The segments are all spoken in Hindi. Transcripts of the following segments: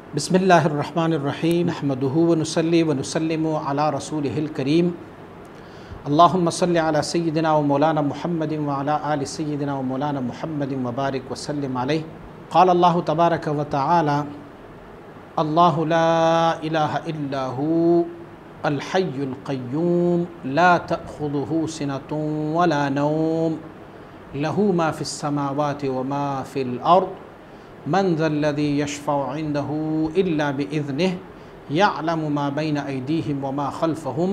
बिस्मिल्लाहिर्रहमानिर्रहीम नहमदुहु व नुसल्ली व नुसल्लिमु अला रसूलिहिल करीम अल्लाहुम्मा सल्लि अला सय्यिदिना व मौलाना मुहम्मदिन व अला आलि सय्यिदिना व मौलाना मुहम्मदिन व बारिक व सल्लिम अलैहि। क़ाल अल्लाहु तबारक व तआला अल्लाहु ला इलाहा इल्ला हु अल हय्युल क़य्यूम ला तअख़ुज़ुहु सिनतुन व ला नौम लहू मा फ़िस समावाति व मा फ़िल अर्द मन ज़ल्लज़ी यशफ़अउ इंदहु इल्ला बिइज़्निहि यअलमु मा बैना अयदीहिम व मा ख़ल्फ़हुम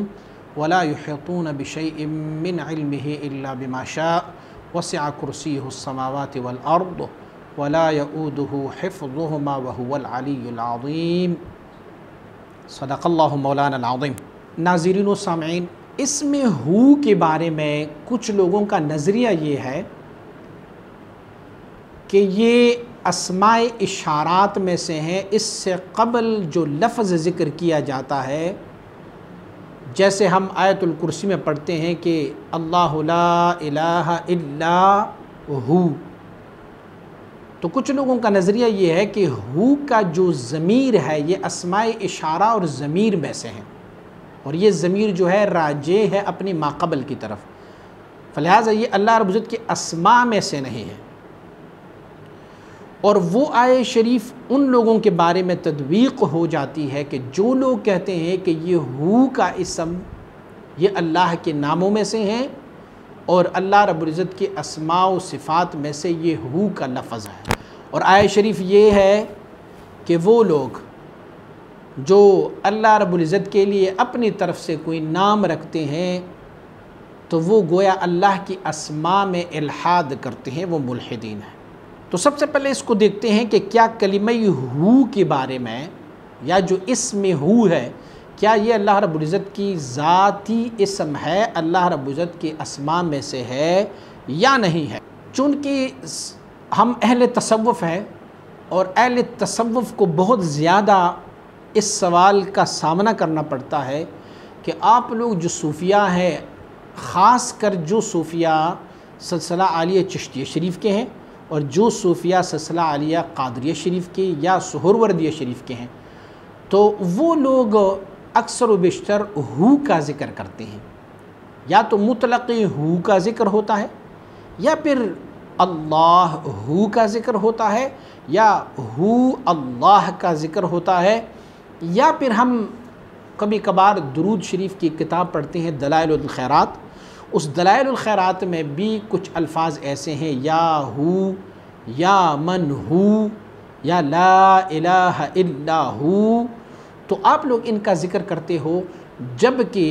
वला युहीतून बिशैइन मिन इल्मिहि इल्ला बिमा शाअ वसिअ कुर्सियुहुस समावाति वल अर्द वला यऊदुहु हिफ़्ज़ुहुमा व हुवल अलिय्युल अज़ीम। सदक़ल्लाहु मौलाना अज़ीम। नाज़रीन व सामीन, इसमें हू के बारे में कुछ लोगों का नज़रिया ये है कि ये अस्माए इशारात में से हैं। इससे क़ब्ल जो लफ्ज़ ज़िक्र किया जाता है, जैसे हम आयतुल कुर्सी में पढ़ते हैं कि अल्लाहु ला इलाहा इल्ला हू, तो कुछ लोगों का नज़रिया ये है कि हू का जो ज़मीर है ये अस्माए इशारा और ज़मीर में से हैं, और ये ज़मीर जो है राजे है अपनी माक़बल की तरफ, फ़लिहाज़ा ये अल्लाह रब्बुल इज़्ज़त के अस्मा में से नहीं है। और वो आय शरीफ उन लोगों के बारे में तदवीक़ हो जाती है कि जो लोग कहते हैं कि ये हू का इसम ये अल्लाह के नामों में से हैं और अल्लाह रब्बुल इज़्ज़त के अस्मा व सिफ़ात में से ये हू का लफ्ज़ है। और आय शरीफ ये है कि वो लोग जो अल्लाह रब्बुल इज़्ज़त के लिए अपनी तरफ से कोई नाम रखते हैं तो वो गोया अल्लाह की अस्मा में इल्हाद करते हैं, वो मुल्हिदीन हैं। तो सबसे पहले इसको देखते हैं कि क्या कलिमा हू के बारे में या जो इसमें हू है, क्या ये अल्लाह रब्बुल इज़्ज़त की ज़ाती इसम है, अल्लाह रब्बुल इज़्ज़त के अस्मा में से है या नहीं है। चूँकि हम अहले तसव्वुफ़ हैं और अहले तसव्वुफ़ को बहुत ज़्यादा इस सवाल का सामना करना पड़ता है कि आप लोग जो सूफिया हैं, ख़ास कर जो सूफिया सिलसिला आलिया चिश्तिया शरीफ के हैं और जो सूफिया सिलसिला आलिया क़ादरिया शरीफ के या सुहरवर्दिया शरीफ के हैं, तो वो लोग अक्सर व बेशतर हू का ज़िक्र करते हैं। या तो मुतलक़ हू का ज़िक्र होता है, या फिर अल्लाह हू का ज़िक्र होता है, या हू अल्लाह का ज़िक्र होता है, या फिर हम कभी कभार दुरूद शरीफ की किताब पढ़ते हैं दलाइलुल खैरात। उस दलाइलुल खैरात में भी कुछ अल्फाज ऐसे हैं, या हू, या मन हू, या ला इलाहा इल्ला हू, तो आप लोग इनका ज़िक्र करते हो। जबकि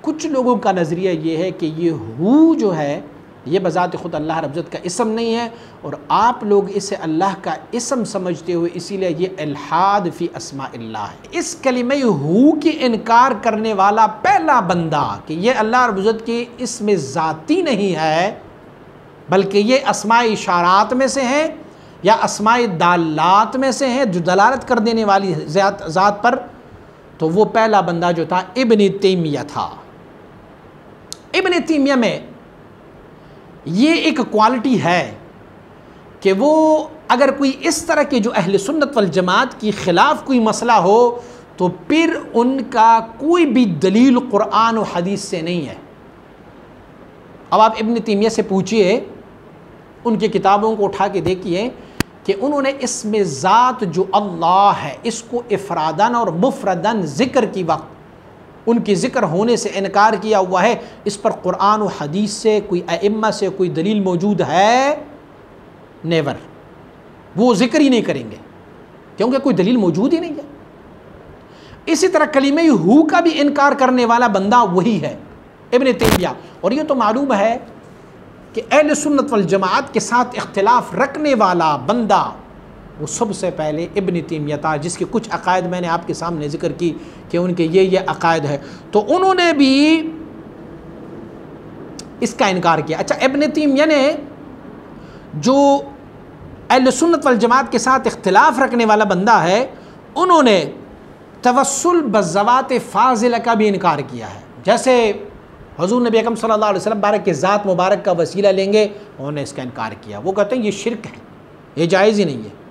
कुछ लोगों का नज़रिया ये है कि ये हू जो है ये बज़ात ख़ुद अल्लाह रब्बुल इज़्ज़त का इसम नहीं है, और आप लोग इसे अल्लाह का इसम समझते हो, इसीलिए ये इल्हाद फ़ी अस्माइल्लाह है। इस कलिमे हू की इनकार करने वाला पहला बंदा कि ये अल्लाह रब्बुल इज़्ज़त की इसमें ज़ाती नहीं है बल्कि ये अस्माए इशारात में से हैं या अस्माए दालात में से हैं जो दलालत कर देने वाली ज़ात पर, तो वो पहला बंदा जो था इब्न तैमिया था। इब्न तैमिया में ये एक क्वालिटी है कि वो अगर कोई इस तरह के जो अहले सुन्नत वल जमात की ख़िलाफ़ कोई मसला हो तो फिर उनका कोई भी दलील कुरान और हदीस से नहीं है। अब आप इब्न तैमिया से पूछिए, उनकी किताबों को उठा के देखिए कि उन्होंने इसमें ज़ात जो अल्लाह है इसको इफ़रादन और मुफ़रदन ज़िक्र की वक्त उनकी ज़िक्र होने से इनकार किया हुआ है। इस पर कुरान और हदीस से कोई अइम्मा से कोई दलील मौजूद है? नेवर। वो ज़िक्र ही नहीं करेंगे क्योंकि कोई दलील मौजूद ही नहीं है। इसी तरह कलिमे हू का भी इनकार करने वाला बंदा वही है, इब्न तैमिया। और ये तो मालूम है कि अहले सुन्नत वल जमात के साथ इख्तिलाफ़ रखने वाला बंदा वो सबसे पहले इब्न तैमिया था, जिसके कुछ अक़ायद मैंने आपके सामने ज़िक्र की कि उनके ये अक़ायद है, तो उन्होंने भी इसका इनकार किया। अच्छा, इब्न तैमिया ने जो अहले सुन्नत वल जमात के साथ इख्तिलाफ़ रखने वाला बंदा है, उन्होंने तवस्सुल बज़्ज़वात फ़ाज़िला का भी इनकार किया है। जैसे हुज़ूर नबी अकरम सल्लल्लाहु अलैहि वसल्लम बारक के ज़ात मुबारक का वसीला लेंगे, उन्होंने इसका इनकार किया। वो कहते हैं ये शिरक है, ये जायज़ ही नहीं है।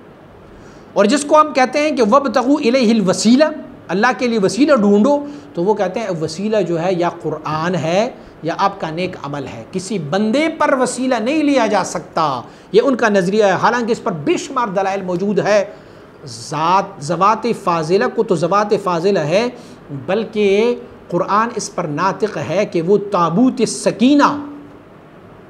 और जिसको हम कहते हैं कि वब्तगू इलैहिल वसीला, अल्लाह के लिए वसीला ढूंढो, तो वो कहते हैं वसीला जो है या कुरान है या आपका नेक अमल है, किसी बंदे पर वसीला नहीं लिया जा सकता, ये उनका नज़रिया है। हालांकि इस पर बेशुमार दलाइल मौजूद है। ज़वात फ़ाज़िला को तो ज़वात फ़ाज़िला है, बल्कि कुरान इस पर नातिक़ है कि वो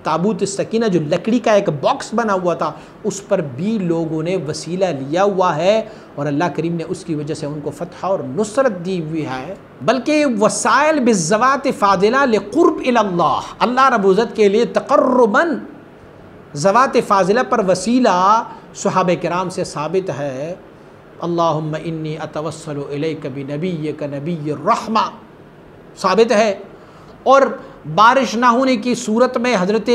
ताबूत सकीना जो लकड़ी का एक बॉक्स बना हुआ था, उस पर भी लोगों ने वसीला लिया हुआ है और अल्लाह करीम ने उसकी वजह से उनको फ़तह और नुसरत दी हुई है। बल्कि वसाइल बिज़्ज़वात फ़ाज़िला लिक़ुर्ब इलल्लाह, अल्लाह रब्बुल इज़्ज़त के लिए तक़र्रुबन ज़वात फ़ाज़िला पर वसीला सहाबे किराम से साबित है। अल्लाहुम्मा इन्नी अतवस्सलु इलैका बिनबिय्यिका नबिय्यिर रहमा साबित है। और बारिश ना होने की सूरत में हज़रत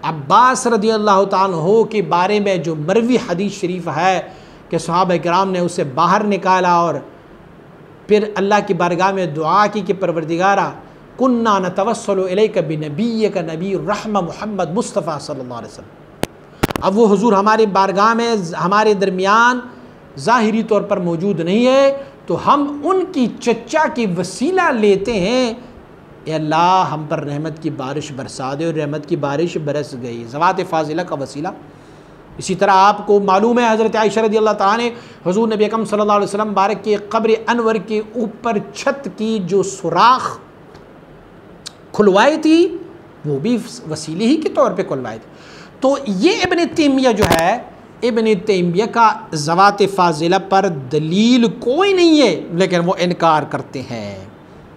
अब्बास रदी अल्लाह ताला अन्हु के बारे में जो मरवी हदीस शरीफ है कि सहाबा किराम ने उसे बाहर निकाला और फिर अल्लाह की बारगाह में दुआ की कि परवरदिगारा कुन्ना नतवस्सलु इलैका बिनबिय्यिका नबी रहमा मुहम्मद मुस्तफ़ा सल्लल्लाहु अलैहि वसल्लम। अब वो हुजूर हमारी बारगाह में हमारे दरमियान ज़ाहिरी तौर पर मौजूद नहीं है, तो हम उनकी चच्चा की वसीला लेते हैं, ए अल्लाह हम पर रहमत की बारिश बरसा दे, और रहमत की बारिश बरस गई, ज़वात फ़ाज़िला का वसीला। इसी तरह आपको मालूम है हज़रत आयशा रज़ियल्लाहु ताला ने हुज़ूर नबी अकरम सल्लल्लाहु अलैहि वसल्लम बारक के क़ब्र अनवर के ऊपर छत की जो सुराख खुलवाई थी, वो भी वसीले ही के तौर पे खुलवाई थी। तो ये इब्न तैमिया जो है, इब्न तैमिया का ज़वात फ़ाज़िला पर दलील कोई नहीं है, लेकिन वो इनकार करते हैं।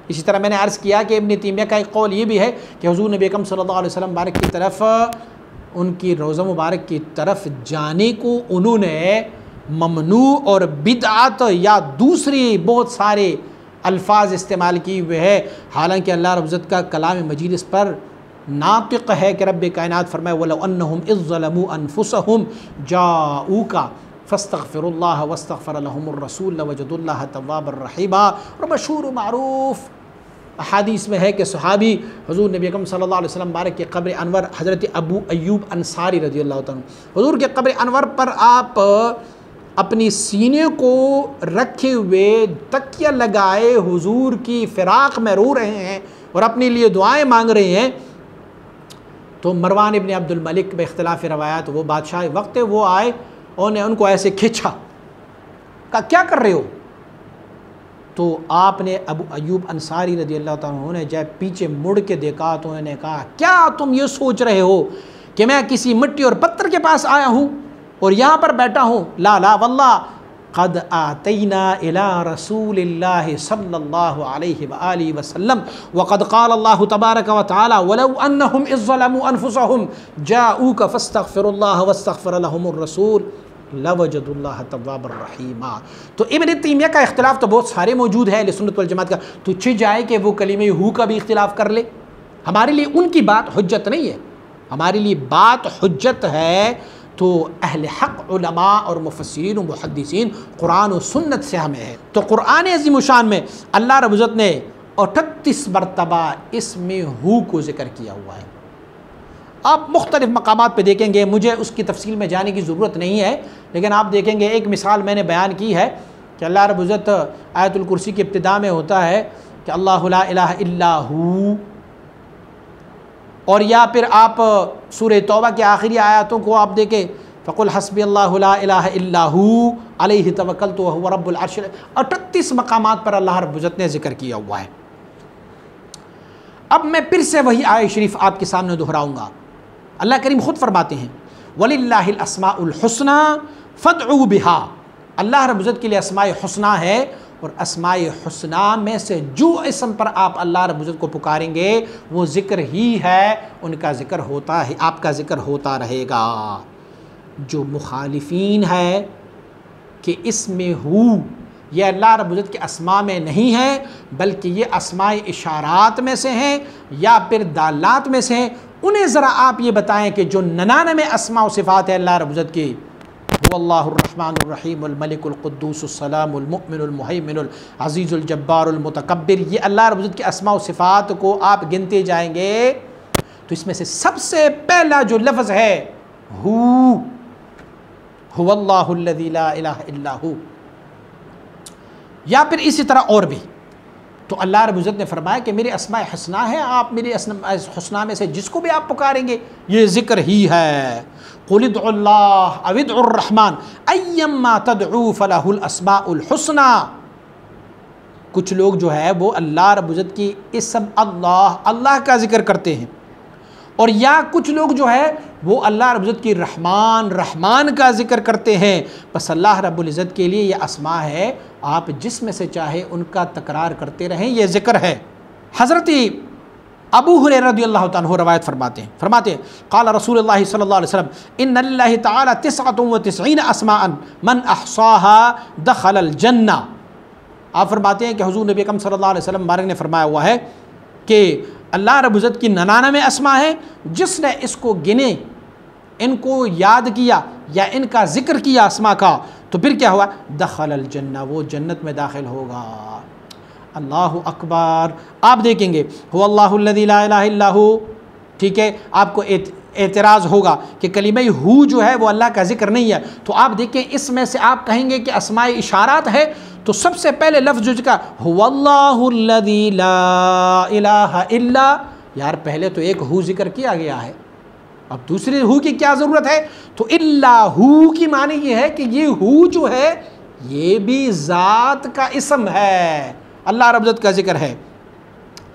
इसी तरह मैंने अर्ज़ किया कि इब्न तैमिया का एक कौल ये भी है कि हुज़ूर नबी अकरम सल्लल्लाहु अलैहि वसल्लम बारक की तरफ, उनकी रोज़ा मुबारक की तरफ जाने को उन्होंने ममनू और बिदअत या दूसरी बहुत सारे अल्फाज इस्तेमाल किए हुए है। हालांकि अल्लाह रब्बुल इज़्ज़त का कलाम मजीद इस पर नातिक़ है कि रब्बे कायनात फरमाए वलौ अन्नहुम इज़ ज़लमू अनफुसहुम जाऊका फस्तग़फिरुल्लाह वस्तग़फ़र लहुमुर रसूल लवजदुल्लाह तव्वाबर रहीमा। और मशहूर मारूफ़ अहादीस में है कि सहाबी हुज़ूर नबी अकरम सल्लल्लाहु अलैहि वसल्लम बारक के क़ब्र अनवर हज़रत अबू अय्यूब अंसारी रज़ियल्लाहु ताला हुज़ूर के क़ब्र अनवर पर आप अपनी सीने को रखे हुए तकिया लगाए हुज़ूर की फ़िराक़ में रो रहे हैं और अपने लिए दुआएं मांग रहे हैं। तो मरवान इब्न अब्दुल मलिक में इख्तिलाफ़ रवायात, वो बादशाह वक्त वो आए और उनको ऐसे खींचा, कहा क्या कर रहे हो? तो आपने अबू अय्यूब अंसारी रज़ियल्लाहु ताला अन्हु ने जब पीछे मुड़ के देखा तो उन्होंने कहा क्या तुम ये सोच रहे हो कि मैं किसी मिट्टी और पत्थर के पास आया हूँ और यहाँ पर बैठा हूँ? ला ला वल्लाह क़द आतैना इला रसूलिल्लाहि सल्लल्लाहु अलैहि व आलिहि वसल्लम व क़द क़ाल अल्लाहु तबारक व तआला वलौ अन्नहुम इज़ ज़लमू अनफुसहुम जाऊका फस्तग़फिरुल्लाह वस्तग़फ़र लहुमुर रसूल लवजदुल्लाह तव्वाबर रहीमा। तो इब्न तैमिया का इख्तिलाफ़ तो बहुत सारे मौजूद है, अहले सुन्नत वल जमात का तुझे जाए कि वो कलीमे हू का भी इख्तिलाफ़ कर ले, हमारे लिए उनकी बात हुज्जत नहीं है, हमारे लिए बात हुज्जत है तो अहले हक़ उलमा और मुफ़स्सिरीन और मुहद्दिसीन कुरान और सुन्नत से हमें है। तो कुरान अज़ीम शान में अल्लाह रब्बुल इज़्ज़त ने 38 मरतबा इसमें हू को ज़िक्र किया हुआ है। आप मुख्तलिफ़ मकामात पे देखेंगे, मुझे उसकी तफसील में जाने की ज़रूरत नहीं है, लेकिन आप देखेंगे एक मिसाल मैंने बयान की है कि अल्लाह रब्बुल इज़्ज़त आयतुल कुर्सी की इब्तिदा में होता है कि अल्लाहु ला इलाहा इल्ला हू, और या फिर आप सूरह तौबा के आखिरी आयतों को आप देखें फ़क़ुल हस्बी अल्लाहु ला इलाहा इल्ला हू अलैहि तवक्कलतु व हुवा रब्बुल अर्शिल। 38 मकामात पर अल्लाह रब्बुल इज़्ज़त ने ज़िक्र किया हुआ है। अब मैं फिर से वही आयत शरीफ आपके सामने दोहराऊँगा। अल्लाह करीम ख़ुद फरमाते हैं वलिल्लाहिल अस्माउल हुस्ना फ़दउ बिहा, अल्लाह रब्बुल इज़्ज़त के लिए अस्माए हुस्ना है और अस्माए हुस्ना में से जो इसम पर आप अल्लाह रब्बुल इज़्ज़त को पुकारेंगे वो ज़िक्र ही है, उनका ज़िक्र होता है, आपका ज़िक्र होता रहेगा। जो मुखालिफीन है कि इसमें हू ये अल्लाह रब्बुल इज़्ज़त के अस्मा में नहीं है बल्कि ये अस्माए इशारात में से हैं या फिर दालात में से हैं, उन्हें ज़रा आप ये बताएं कि जो 99 अस्मा व सिफ़ात है अल्लाह रब्बुल इज़्ज़त की, हुवल्लाहुर रहमानुर रहीमुल मलिकुल कुद्दूसुस सलामुल मुमिनुल मुहैमिनुल अज़ीज़ुल जब्बारुल मुतकब्बिर, ये अल्लाह रब्बुल इज़्ज़त के अस्मा व सिफ़ात को आप गिनते जाएंगे तो इसमें से सबसे पहला जो लफ्ज़ है हू, हुवल्लाहुल्लज़ी ला इलाहा इल्ला हु। या फिर इसी तरह और भी। तो अल्लाह रब्बुल इज़्ज़त ने फरमाया कि मेरे अस्माए हुस्ना है, आप मेरे अस्माए हुस्ना में से जिसको भी आप पुकारेंगे ये ज़िक्र ही है। क़ुल उद्उल्लाह अव उद्उर रहमान अय्यम्मा तदउ फलहुल अस्माउल हुस्ना। कुछ लोग जो है वो अल्लाह रब्बुल इज़्ज़त की इस्म अल्लाह का ज़िक्र करते हैं, और या कुछ लोग जो है वो अल्लाह रब्बुल इज़्ज़त की रहमान का ज़िक्र करते हैं। बस अल्लाह रब्बुल इज़्ज़त के लिए ये अस्मा है, आप जिसमें से चाहे उनका तकरार करते रहें, ये ज़िक्र है। हज़रत अबू हुरैरा रज़ियल्लाहु ताला अन्हु रवायत फरमाते हैं क़ाल रसूलुल्लाह सल्लल्लाहु अलैहि वसल्लम इन्ना लिल्लाहि तआला 99 अस्माअन मन अहसाहा दखलल जन्ना। आप फरमाते हैं कि हुज़ूर नबी अकरम सल्लल्लाहु अलैहि वसल्लम मुबारक ने फरमाया हुआ है कि अल्लाह रब्बुल इज़्ज़त की 99 अस्मा है, जिसने इसको गिने, इनको याद किया या इनका ज़िक्र किया अस्मा का, तो फिर क्या हुआ, दखलल जन्ना, वो जन्नत में दाखिल होगा। अल्लाहु अकबर। आप देखेंगे हुवल्लाहुल्लज़ी ला इलाहा इल्ला हु, ठीक है, आपको एतराज़ होगा कि कलिमा हु जो है वो अल्लाह का ज़िक्र नहीं है। तो आप देखें इसमें से आप कहेंगे कि अस्माए इशारात है, तो सबसे पहले लफ्ज़ जो हुवल्लाहुल्लज़ी ला इलाहा इल्ला, यार पहले तो एक हु ज़िक्र किया गया है, अब दूसरे हु की क्या ज़रूरत है। तो इल्ला हु की माने ये है कि ये हु जो है ये भी ज़ात का इस्म है, अल्लाह रब्बुल इज़्ज़त का ज़िक्र है।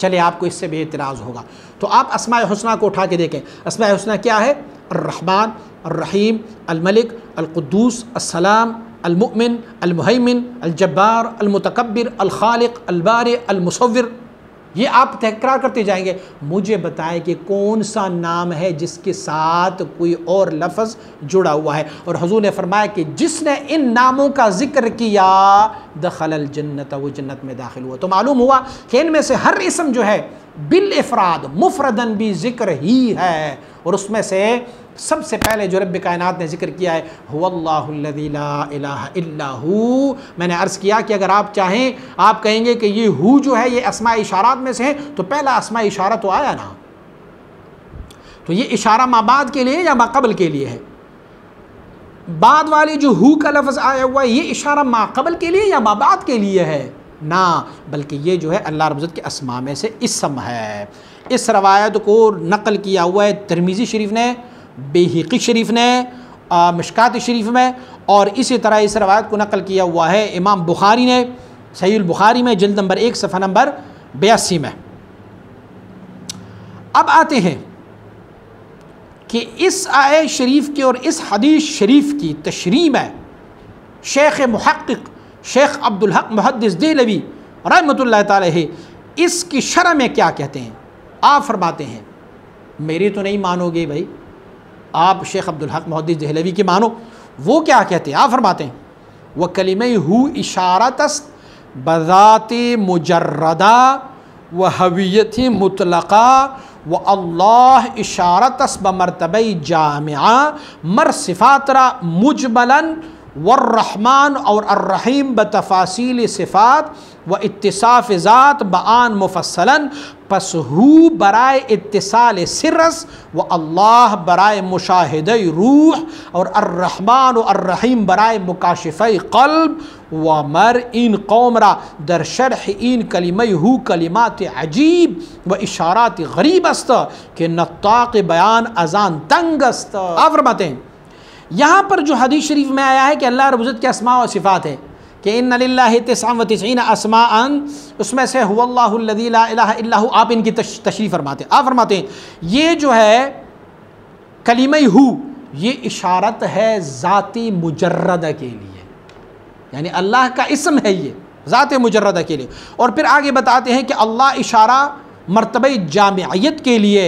चले आपको इससे भी एतराज़ होगा, तो आप अस्माए हुस्ना को उठा के देखें। अस्माए हुस्ना क्या है, अर्रहमान, अर्रहीम, अल-मलिक, अल-कुद्दूस, अस्सलाम, अल-मुअमिन, अल-मुहैमिन, अल-जब्बार, अल-मुतकब्बिर, अल-खालिक, अल-बारि, अल-मुसव्विर। ये आप तकरार करते जाएंगे। मुझे बताएं कि कौन सा नाम है जिसके साथ कोई और लफ्ज़ जुड़ा हुआ है। और हुज़ूर ने फरमाया कि जिसने इन नामों का ज़िक्र किया दखलल जन्नत, वो जन्नत में दाखिल हुआ। तो मालूम हुआ कि इनमें से हर इस्म जो है बिल इफ़राद मुफ़रदन भी ज़िक्र ही है, और उसमें से सबसे पहले जो रब्ब कायनात ने ज़िक्र किया है हुवल्लाहुल्लज़ी ला इलाहा इल्ला हु। मैंने अर्ज़ किया कि अगर आप चाहें, आप कहेंगे कि ये हु जो है ये अस्माए इशारात में से है, तो पहला अस्माए इशारा तो आया ना, तो ये इशारा माबाद के लिए या माक़बल के लिए है। बाद वाली जो हु का लफ्ज़ आया हुआ है ये इशारा माक़बल के लिए या माबाद के लिए है ना, बल्कि ये जो है अल्लाह रब्बुल इज़्ज़त के अस्मा में से इस्म है। इस रवायत को नक़ल किया हुआ है तिरमिज़ी शरीफ ने, बैहक़ी शरीफ ने मिशकात शरीफ में, और इसी तरह इस रवायत को नक़ल किया हुआ है इमाम बुखारी ने सहीह बुखारी में जिल्द नंबर 1 सफ़ा नंबर 82 में। अब आते हैं कि इस आयत शरीफ की और इस हदीस शरीफ की तशरीह में शेख मुहक़्क़िक़ शेख अब्दुल हक मुहद्दिस देहलवी रहमतुल्लाह तआला अलैह इसकी शरह में क्या कहते हैं। आप फरमाते हैं, मेरी तो नहीं मानोगे भाई, आप शेख अब्दुल हक मुहद्दिस देहलवी की मानो। वो क्या कहते हैं, आप फरमाते हैं वह कलिमा हु इशारतस बज़ाते मुजर्रदा व हवियत मुतलक़ा व अल्लाह इशारतस बमरतबे जामिआ मर सिफ़ातरा मुजमलन वर्रहमान और अर्रहीम बतफ़ासील सिफ़ात व इत्तिसाफ़ ज़ात बआन मुफ़स्सलन। पस हु बराए इत्तिसाल सिरस व अल्लाह बराए मुशाहिदे रूह और अर्रहमान व अर्रहीम बराए मुकाशिफ़े क़ल्ब व मर इन कौमरा दर शरह इन कलिमे हु कलिमात अजीब व इशारात गरीब अस्त के नत्ताक़ बयान अजान तंग अस्त। आप फरमाते हैं यहाँ पर जो हदीस शरीफ में आया है कि अल्लाह रब्बुल इज़्ज़त के अस्मा व सिफ़ात है कि इन्ना लिल्लाहि 99 अस्माअन, उसमें से हुवल्लाहुल्लज़ी ला इलाहा इल्ला हु, आप इनकी तशरीह फरमाते हैं। आप फरमाते हैं ये जो है कलिमा हु ये इशारत है ज़ाती मुजर्रदा के लिए, यानी अल्लाह का इस्म है ये ज़ात मुजर्रदा के लिए। और फिर आगे बताते हैं कि अल्लाह इशारा मर्तबे जामियत के लिए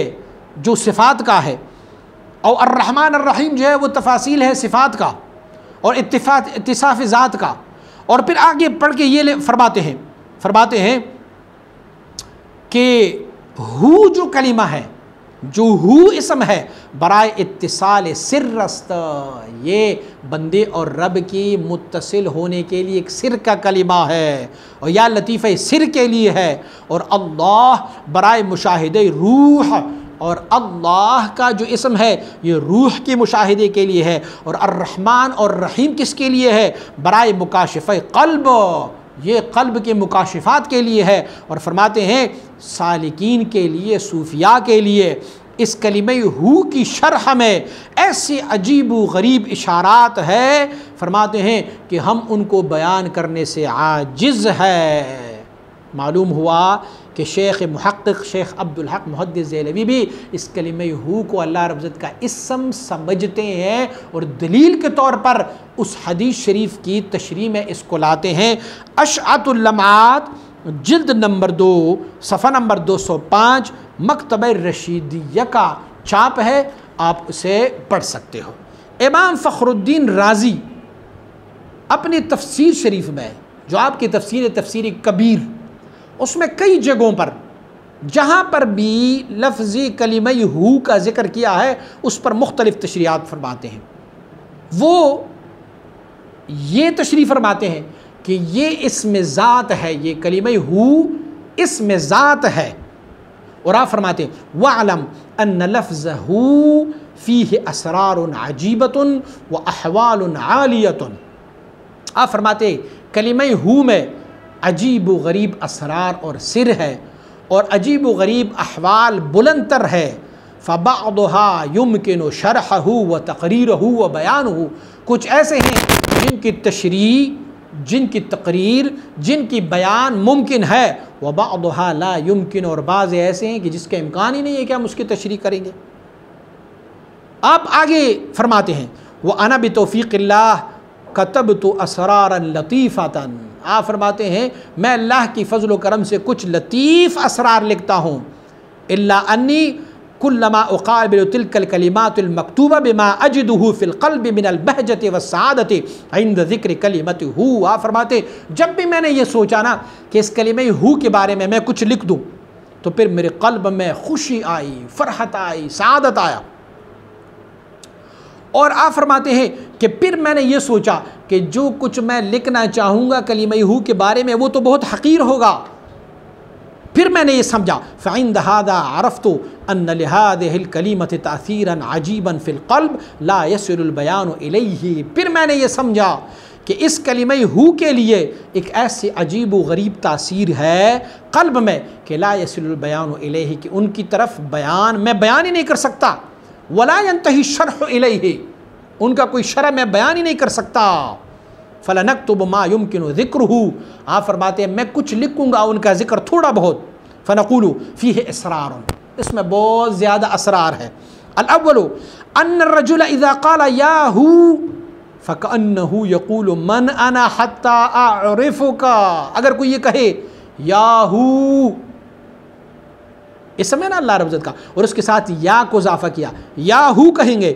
जो सिफ़ात का है, और अर्रहमान अर्रहीम जो है वो तफासील है सिफ़ात का और इत्तिसाफ़ ज़ात का। और फिर आगे पढ़ के ये फरमाते हैं कि हु जो कलिमा है, जो हु इसम है, बराए इत्तिसाल सिर्रस्त, ये बंदे और रब की मुत्तसिल होने के लिए एक सिर का कलिमा है, और या लतीफ़े सिर के लिए है। और अल्लाह बराए मुशाहिदे रूह और अल्लाह का जो इसम है ये रूह के मुशाहिदे के लिए है, और अर्रहमान और रहीम किसके लिए है? बराए मुकाशिफ़ क़ल्ब, ये क़ल्ब के मुकाशिफ़ात के लिए है। और फरमाते हैं सालिकीन के लिए, सूफिया के लिए इस कलिमे हू की शरह में ऐसे अजीब व गरीब इशारात है, फरमाते हैं कि हम उनको बयान करने से आजिज़ है। मालूम हुआ कि शेख मुहक्किक शेख अब्दुल हक मुहद्दिस ज़ेलवी भी इस कलिमे हू को अल्लाह रब्बुल इज़्ज़त का इस्म समझते हैं और दलील के तौर पर उस हदीस शरीफ की तशरीह में इसको लाते हैं। अशअतुल लम्आत जिल्द नंबर 2 सफ़ा नंबर 205 मकतब रशीदिया का छाप है, आप उसे पढ़ सकते हो। इमाम फ़खरुद्दीन राज़ी अपनी तफसीर शरीफ में, जो आपकी तफसीर कबीर, उसमें कई जगहों पर जहाँ पर भी लफ्ज़ी कलिमा हू का ज़िक्र किया है उस पर मुख्तलिफ़ तशरीहात फरमाते हैं। वो ये तशरीह फरमाते हैं कि ये इसमें ज़ात है, ये कलिमा हू इसमें ज़ात है। और आप फरमाते हैं वअलम अन्न लफ्ज़ हू फ़ीह असरारुन अजीबतुन व अहवालुन आलियतुन। आप फरमाते कलिमा हू में अजीब व गरीब असरार और सिर है, और अजीब व गरीब अहवाल बुलंदतर है। फ़बअदुहा युमकिनु शरहहु व तक़रीरहु व बयानुहु। कुछ ऐसे हैं जिनकी तशरीह, जिनकी तकरीर, जिनकी बयान मुमकिन है, व बअदुहा ला युमकिन, और बाज़ ऐसे हैं कि जिसका इम्कान ही नहीं है कि हम उसकी तशरीह करेंगे। आप आगे फरमाते हैं व अना बितौफ़ीक़िल्लाह कतबतु असरारन लतीफ़तन। आप फरमाते हैं मैं अल्लाह की फ़ज़ल व करम से कुछ लतीफ़ असरार लिखता हूँ। इल्ला अन्नी कुल्लमा उक़ाबिलु तिल्कल कलिमातुल मकतूबा बिमा अजिदुहु फ़िल क़ल्बि मिनल बहजति व सआदति इंद ज़िक्र कलिमति हू। आप फरमाते जब भी मैंने ये सोचा ना कि इस कलिमे हू के बारे में मैं कुछ लिख दूँ, तो फिर मेरे क़ल्ब में खुशी आई, फ़रहत आई, सआदत आया। और आप फरमाते हैं कि फिर मैंने ये सोचा कि जो कुछ मैं लिखना चाहूँगा कलिमे हू के बारे में वो तो बहुत हक़ीर होगा। फिर मैंने ये समझा फ़इंद हादा अरफ़्तु अन्न लिहादिहिल कलिमति तासीरन अजीबन फ़िल क़ल्ब ला यसिलुल बयानु इलैहि। फिर मैंने ये समझा कि इस कलिमे हू के लिए एक ऐसी अजीब व गरीब तासीर है क़ल्ब में कि ला यसिलुल बयानु इलैहि, कि उनकी तरफ बयान मैं बयान ही नहीं कर सकता। वला यंतही शरह इलैहि, उनका कोई शरह मैं बयान ही नहीं कर सकता। फ़लनक्तुब मा युमकिनु ज़िक्रुहु। आप फरमाते हैं मैं कुछ लिखूँगा उनका ज़िक्र थोड़ा बहुत। फ़नक़ूलु फ़ीह इसरारुन, इसमें बहुत ज़्यादा असरार है। अल-अव्वलु अन्न रजुल इज़ा क़ाला या हू फ़कअन्नहु यक़ूलु मन अना हत्ता अअरिफ़ुका। अगर कोई ये कहे या हू, इस समय ना अल्लाह रब्बुल इज़्ज़त का, और उसके साथ या को इज़ाफ़ा किया, या हू कहेंगे,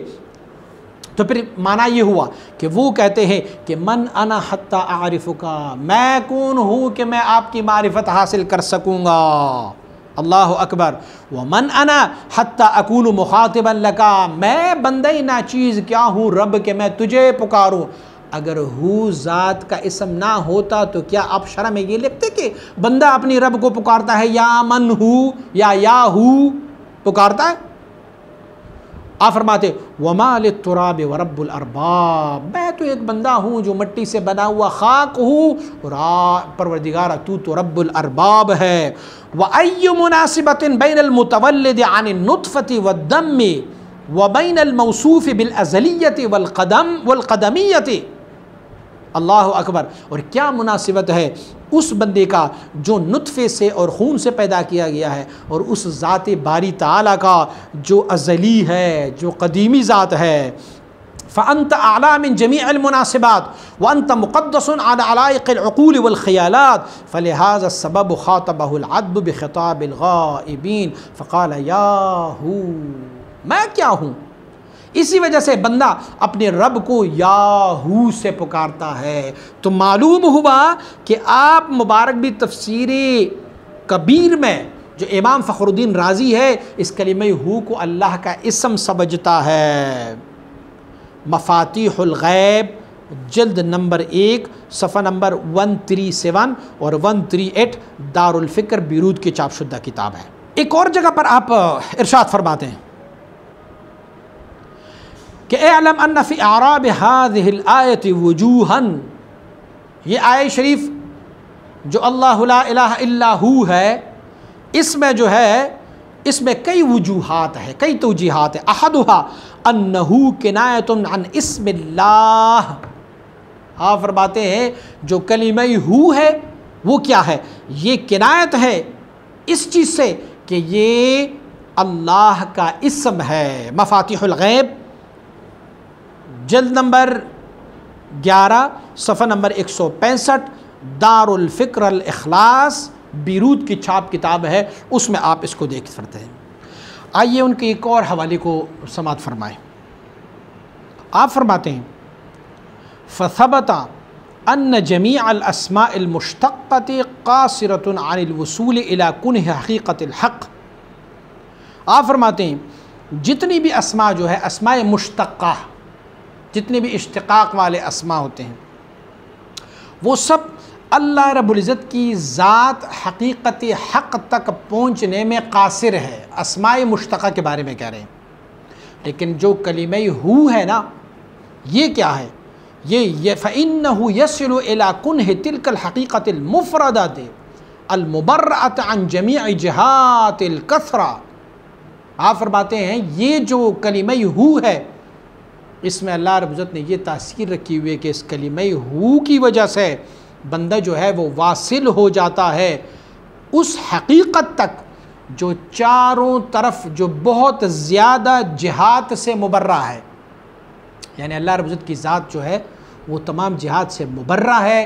तो फिर माना ये हुआ कि वो कहते हैं कि मन अना हत्ता आरिफुका, मैं कौन हूँ कि मैं आपकी मारिफत हासिल कर सकूँगा। अल्लाह अकबर। व मन अना हत्ता अकूनु मुखातिबन लका, मैं बंदे ना चीज़ क्या हूँ रब के मैं तुझे पुकारूँ। अगर हू ज़ात का इसम ना होता तो क्या आप शरह में ये लिखते कि बंदा अपनी रब को पुकारता है या मन हू या हू पुकारता है। आप फरमाते वमा लित्तुराबि व रब्बुल अरबाब, मैं तो एक बंदा हूँ जो मिट्टी से बना हुआ खाक हूँ, और परवरदिगार तू तो रब्बुल अरबाब है। व अय्यु मुनासिबतिन बैनल मुतवल्लिद अनिन नुत्फति वद्दम्मि व बैनल मौसूफ़ि बिल अज़लियति वल क़दमियति। अल्लाह अकबर। और क्या मुनासिबत है उस बंदे का जो नुत्फ़े से और खून से पैदा किया गया है, और उस ज़ात बारी ताला का जो अज़ली है, जो क़दीमी ज़ात है। फ़अन्त आला मिन जमीअल मुनासिबात व अन्त मुक़द्दसुन अला अलाइक़िल उक़ूल वल ख़यालात फ़लिहाज़ा सबब ख़ातबहुल अद्ब बिख़िताबिल ग़ाइबीन फ़क़ाल या हू, मैं क्या हूँ। इसी वजह से बंदा अपने रब को याहू से पुकारता है। तो मालूम हुआ कि आप मुबारक भी तफसीर कबीर में जो इमाम फ़खरुद्दीन राज़ी है इस कलिमे हू को अल्लाह का इसम समझता है। मफ़ातिहुल ग़ैब जल्द नंबर 1 सफ़ा नंबर 137 और 138 दारुल फ़िक्र बीरूत की चापशुदा किताब है। एक और जगह पर आप इरशाद फरमाते हैं कि अअलम अन्न फ़ी अराब हाज़िहिल आयति वजूहन, ये आयत शरीफ जो अल्लाहु ला इलाहा इल्ला हू है, इसमें जो है इसमें कई वजूहात है, कई तौजीहात है। अहदुहा अन्नहु किनायतुन अन इस्मिल्लाह। आप फरमाते हैं जो कलिमा हू है वो क्या है, ये किनायत है इस चीज़ से कि ये अल्लाह का इस्म है। मफातिहुल गैब जल्द नंबर 11 सफ़ा नंबर 165, दारुल फ़िक्र अल इखलास बीरूत की छाप किताब है, उसमें आप इसको देख सकते हैं। आइए उनके एक और हवाले को समात फरमाएं। आप फरमाते हैं फ़सबता अन्न जमी अल अस्माअल मुश्तक़्क़ति क़ासिरतुन अनिल वसूल इला कुन्ह हक़ीक़तिल हक़। आप फरमाते हैं जितनी भी अस्मा जो है, अस्माए मुश्तक़्क़ा, जितने भी इश्तिक़ाक़ वाले अस्मा होते हैं, वो सब अल्लाह रब्बुल इज़्ज़त की ज़ात हक़ीक़त हक़ तक पहुँचने में क़ासिर है। अस्माए मुश्तक़ा के बारे में कह रहे हैं। लेकिन जो कलिमे हू है ना, ये क्या है, ये फ़इन्नहु यसिलु इला कुन्ह तिल्कल हक़ीक़तिल मुफ़रदति अल मुबर्रअत अन जमीअ जिहातिल कसरा। आप फरमाते हैं ये जो कलिमे हू है, इसमें अल्लाह रब्बुल इज़्ज़त ने ये तासीर रखी हुई है कि इस कलिमे हू की वजह से बंदा जो है वो वासिल हो जाता है उस हकीकत तक जो चारों तरफ जो बहुत ज़्यादा जिहाद से मुबर्रा है। यानी अल्लाह रब्बुल इज़्ज़त की ज़ात जो है वो तमाम जिहाद से मुबर्रा है।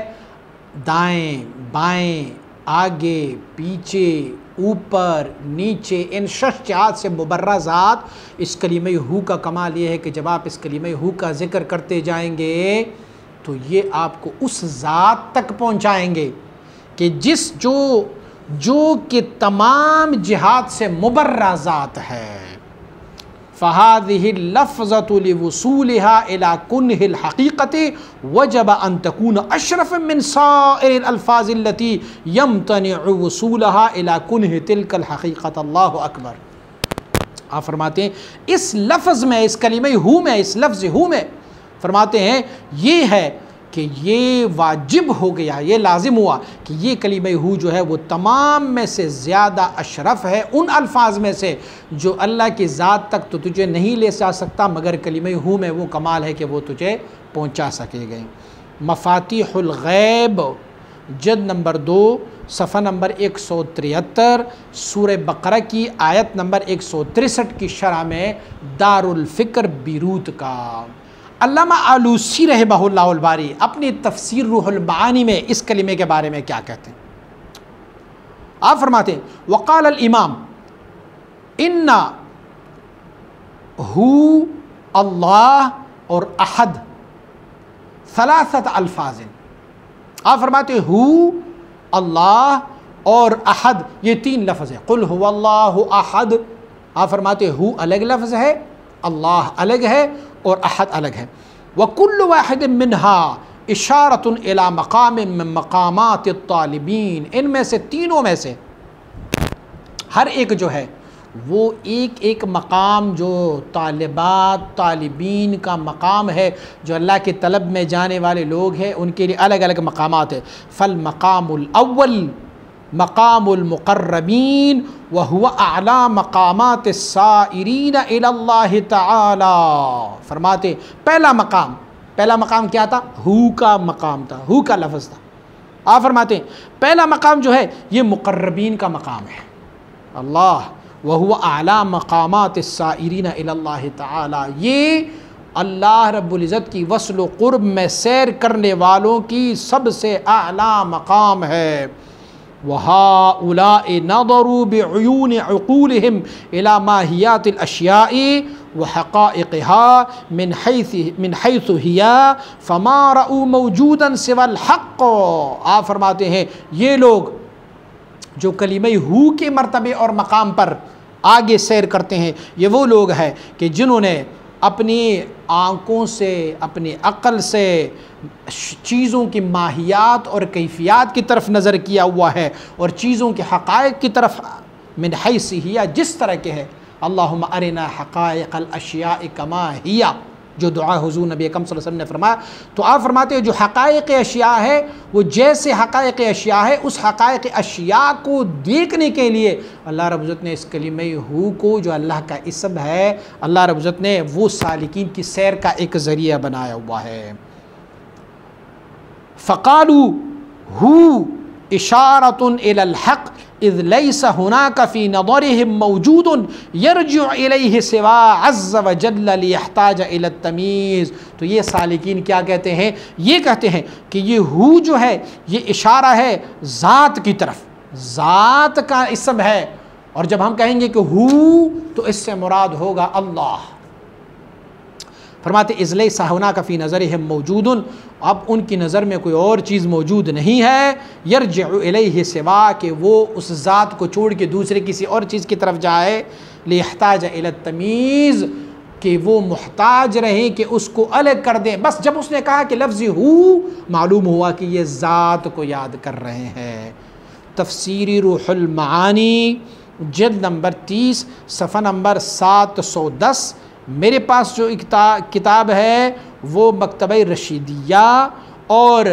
दाएं बाएं, आगे पीछे, ऊपर नीचे, इन शश जिहाद से मुबर्रा ज़ात। इस कलिमे हू का कमाल ये है कि जब आप इस कलिमे हू का ज़िक्र करते जाएंगे तो ये आपको उस ज़ात तक पहुँचाएंगे कि जो कि तमाम जिहाद से मुबर्रा ज़ात है। फ़हादिहि लफ़्ज़तु लिवसूलिहा इला कुन्हिल हक़ीक़ति वजब अन तकून अशरफ़ मिन साइरिल अल्फ़ाज़िल लती यम्तनिउ वसूलहा इला कुन्हि तिल्कल हक़ीक़त। अल्लाहु अकबर। आप फरमाते हैं इस लफ्ज़ में, इस कलिमे हू में, इस लफ्ज़ हू में फरमाते हैं ये है कि ये वाजिब हो गया, ये लाजिम हुआ कि ये कलिमे हू जो है वो तमाम में से ज़्यादा अशरफ है उन अल्फाज में से जो अल्लाह की ज़ात तक तो तुझे नहीं ले जा सकता, मगर कलिमे हू में वो कमाल है कि वो तुझे पहुँचा सकेंगे। मफातिहुल गैब जल्द नंबर 2 सफ़ा नंबर 173 सूरह बकरा की आयत नंबर 163 की शरह में दारुल फ़िक्र बीरूत का अल्लामा आलूसी रहमहुल्लाहुल बारी अपनी तफसीर रूहुल मानी में इस कलिमे के बारे में क्या कहते हैं। आप फरमाते हैं वक़ाल अल इमाम इन्ना हू अल्लाह और अहद सलासत अल्फाज़िन। आप फरमाते हू अल्लाह और अहद ये 3 लफ्ज़ है। कुल हुवल्लाहु अहद। आप फरमाते हू अलग लफ्ज़ है, अल्लाह अलग है और अहद अलग है। व कुल्लु वाहिद मिन्हा इशारतुन इला मकाम मिन मकामात तालिबीन। इनमें से तीनों में से हर एक जो है वो एक एक मकाम जो तालिबात तालिबीन का मकाम है, जो अल्लाह की तलब में जाने वाले लोग हैं उनके लिए अलग अलग मकामात है। फ़ल मकामुल अव्वल मकामुल मुक़र्रबीन व हुवा अअला मकामात साइरीन इलल्लाहि तआला। फरमाते पहला मकाम क्या था? हू का मकाम था, हू का लफ्ज़ था। आप फरमाते पहला मकाम जो है ये मुक़र्रबीन का मकाम है, अल्लाह। व हुवा अअला मकामात साइरीन इलल्लाहि तआला, ये अल्लाह रब्बुल इज़्ज़त की वस्ल व क़ुर्ब में सैर करने वालों की सबसे आला मकाम है। वहाउलाए नज़रू बिउयून उक़ूलिहिम इला माहियातिल अशियाइ व हक़ाइक़िहा मिन हैसु हिया फ़मा रअू मौजूदन सिवल हक़। आप फरमाते हैं ये लोग जो कलिमे हू के मर्तबे और मकाम पर आगे सैर करते हैं, ये वो लोग हैं कि जिन्होंने अपनी आँखों से, अपनी अक़ल से चीज़ों की माहियात और कैफियत की तरफ नज़र किया हुआ है और चीज़ों के हक़ाइक़ की तरफ मिन हैसिहिया, जिस तरह के है। अल्लाहुम्मा अरिना हक़ाइक़ल अशिया कमा हिया, जो दुआ हुज़ूर नबी अकरम सल्लल्लाहु अलैहि वसल्लम ने फरमाया। तो आप फरमाते हैं जो हक़ाइक़ अशिया है वो जैसे हक़ाइक़ अशिया है, उस हक़ाइक़ अशिया को देखने के लिए अल्लाह रब्बुल इज़्ज़त ने इस कलिमे हू को, जो अल्लाह का इसम है, अल्लाह रब्बुल इज़्ज़त ने वो सालिकीन की सैर का एक ज़रिया बनाया हुआ है। फ़क़ालू हू इशारतुन इलल हक़ इज़ लैसा हुनाका फ़ी नज़रिहिम मौजूदुन यरजिउ इलैहि सिवा अज़्ज़ व जल्ल लियहताज इला तमीज़। तो ये सालिकीन क्या कहते हैं? ये कहते हैं कि ये हू जो है ये इशारा है ज़ात की तरफ, ज़ात का इसम है। और जब हम कहेंगे कि हू तो इससे मुराद होगा अल्लाह। फरमाते इज़ लैसा हुनाका फ़ी नज़रिहिम मौजूदुन, अब उनकी नज़र में कोई और चीज़ मौजूद नहीं है। यरजिउ इलैहि सिवा, कि वो उस ज़ात को छोड़ के दूसरे किसी और चीज़ की तरफ जाए। लियहताज इला तमीज़, कि वो मुहताज रहे कि उसको अलग कर दें। बस जब उसने कहा कि लफ्ज़ हू, मालूम हुआ कि ये ज़ात को याद कर रहे हैं। तफ़सीरी रूहुल मानी जिल्द नंबर 30 सफ़ा नंबर 710। मेरे पास जो किताब है वो मकतबा रशीदिया और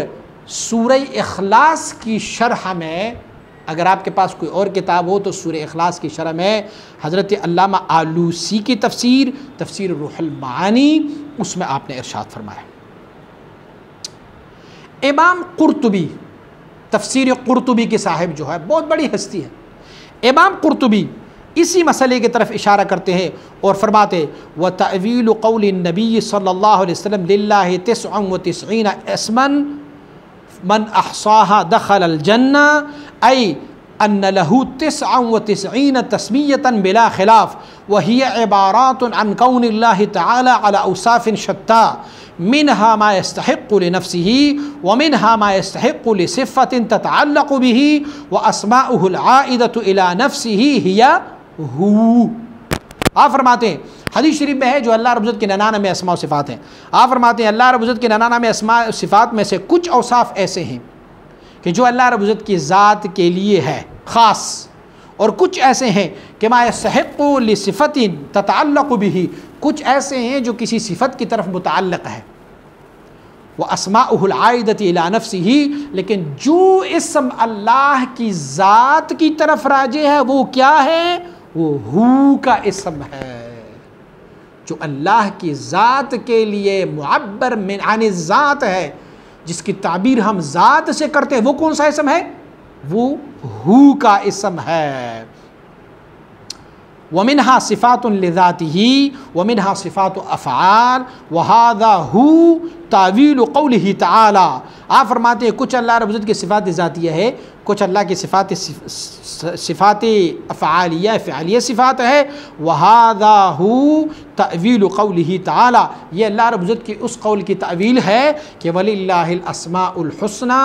सूरह इखलास की शरह में, अगर आपके पास कोई और किताब हो तो सूरह इखलास की शरह में हज़रत अल्लामा आलूसी की तफ़सीर रूहुल मानी, उसमें आपने इरशाद फरमाया। इमाम कुर्तुबी, तफ़सीर कुर्तुबी के साहिब जो है बहुत बड़ी हस्ती है, इमाम कुर्तुबी इसी मसले की तरफ इशारा करते हैं और फरमाते व तअवील क़ौल नबी सल्लल्लाहु अलैहि वसल्लम लिल्लाहि 99 अस्मन मन अहसाहा दखल जन्ना, ऐ अन्न लहू 99 तस्मीयतन बिला खिलाफ व हिय इबारातुन अन कौनिल्लाहि तआला अला औसाफिन शत्ता मिनहा मा यस्तहिक़्क़ु लिनफ़्सिही व मिनहा मा यस्तहिक़्क़ु लिसिफ़्फ़तिन ततअल्लक़ु बिही व अस्माउहुल आइदतु इला नफ़्सिही हिया हू। आप फरमाते हैं हदीस शरीफ में है जो अल्लाह रब्बुल इज़्ज़त के 99 अस्मा व सिफ़ात हैं। आप फरमाते हैं अल्लाह रब्बुल इज़्ज़त के 99 अस्मा व सिफ़ात में से कुछ औसाफ़ ऐसे हैं कि जो अल्लाह रब्बुल इज़्ज़त की ज़ात के लिए है ख़ास, और कुछ ऐसे हैं कि मा यस्तहिक़्क़ु लिसिफ़तिन ततअल्लक़ु बिही, कुछ ऐसे हैं जो किसी सिफ़त की तरफ मुतअल्लिक़ है। व अस्माउहुल आइदति इला नफ़्सिही, लेकिन जो इस्म अल्लाह की ज़ात की तरफ राजे है वो क्या है? वो हू का इस्म है, जो अल्लाह की ज़ात के लिए मुअब्बर मिन अन ज़ात है, जिसकी ताबीर हम ज़ात से करते हैं। वो कौन सा इस्म है? वो हू का इस्म है। वमिनहा सिफ़ातुन लिज़ातिही वमिनहा सिफ़ातु अफ़आल वहादा हू तावील क़ौलिही तआला। आप फरमाते हैं कुछ अल्लाह रब्बुल इज़्ज़त की सिफ़ात ज़ातिया है, कुछ अल्लाह की सिफ़ात अफ़आलिया फ़िअलिया सिफ़ात है। वहादा हू तावील क़ौलिही तआला, ये अल्लाह रब्बुल इज़्ज़त की उस कौल की तावील है कि वलिल्लाहिल अस्माउल हुस्ना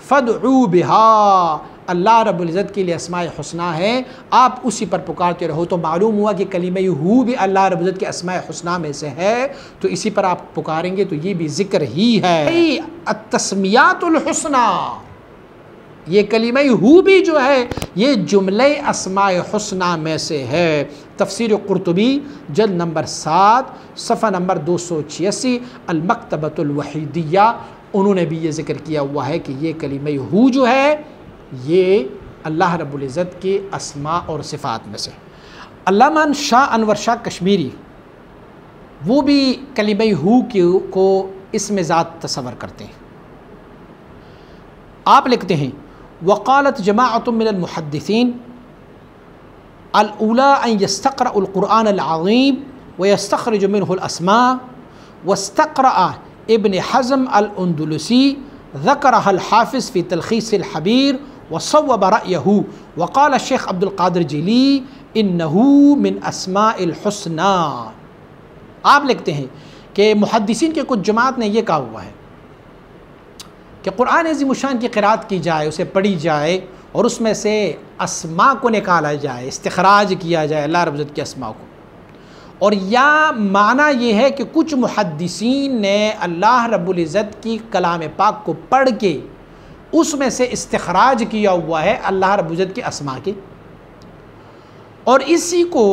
फ़दउ बिहा, अल्लाह रब्बुल इज़्ज़त के लिए अस्माए हुस्ना है, आप उसी पर पुकारते रहो। तो मालूम हुआ कि कलीमे हू भी अल्लाह रब्बुल इज़्ज़त के अस्माए हुस्ना में से है, तो इसी पर आप पुकारेंगे तो ये भी ज़िक्र ही है। अत्तस्मियातुल हुस्ना, ये कलीमे हू भी जो है ये जुमले अस्माए हुस्ना में से है। तफ़सीर कुर्तुबी जल्द नंबर 7 सफ़ा नंबर 286 अल मकतबतुल वहीदिया, उन्होंने भी ये ज़िक्र किया हुआ है कि ये कलीमे हू जो है ये अल्लाह रब्बुल इज़्ज़त के अस्मा और सिफ़ात में से। अल्लामा शाह अनवर शाह कश्मीरी वो भी कलिमे हू को इसमें ज़ात तस्वर करते हैं। आप लिखते हैं वक़ालत जमाअतुम मिनल मुहद्दिसीन अल-ऊला अन यस्तक़रअुल क़ुरआनल अज़ीम व यस्तख़रिजु मिन्हुल अस्मा वस्तक़रअ इब्न हज़्म अल-अंदलुसी ज़करहल हाफ़िज़ फ़ी तलख़ीसिल हबीर वसव्वब रअयहू वक़ाल शेख अब्दुल क़ादिर जिली इन्नहू मिन अस्माइल हुस्ना। आप लिखते हैं कि मुहद्दिसीन के कुछ जमात ने यह कहा हुआ है कि क़ुरआन अज़ीमुश्शान की क़िराअत की जाए, उसे पढ़ी जाए और उसमें से अस्मा को निकाला जाए, इस्तिख़राज किया जाए अल्लाह रब्बुल इज़्ज़त के अस्मा को। और या माना ये है कि कुछ मुहद्दिसीन ने अल्लाह रब्बुल इज़्ज़त की कलाम पाक को पढ़ के उसमें से इस्तिख़राज किया हुआ है अल्लाह रब्बुल इज़्ज़त के अस्मा के। और इसी को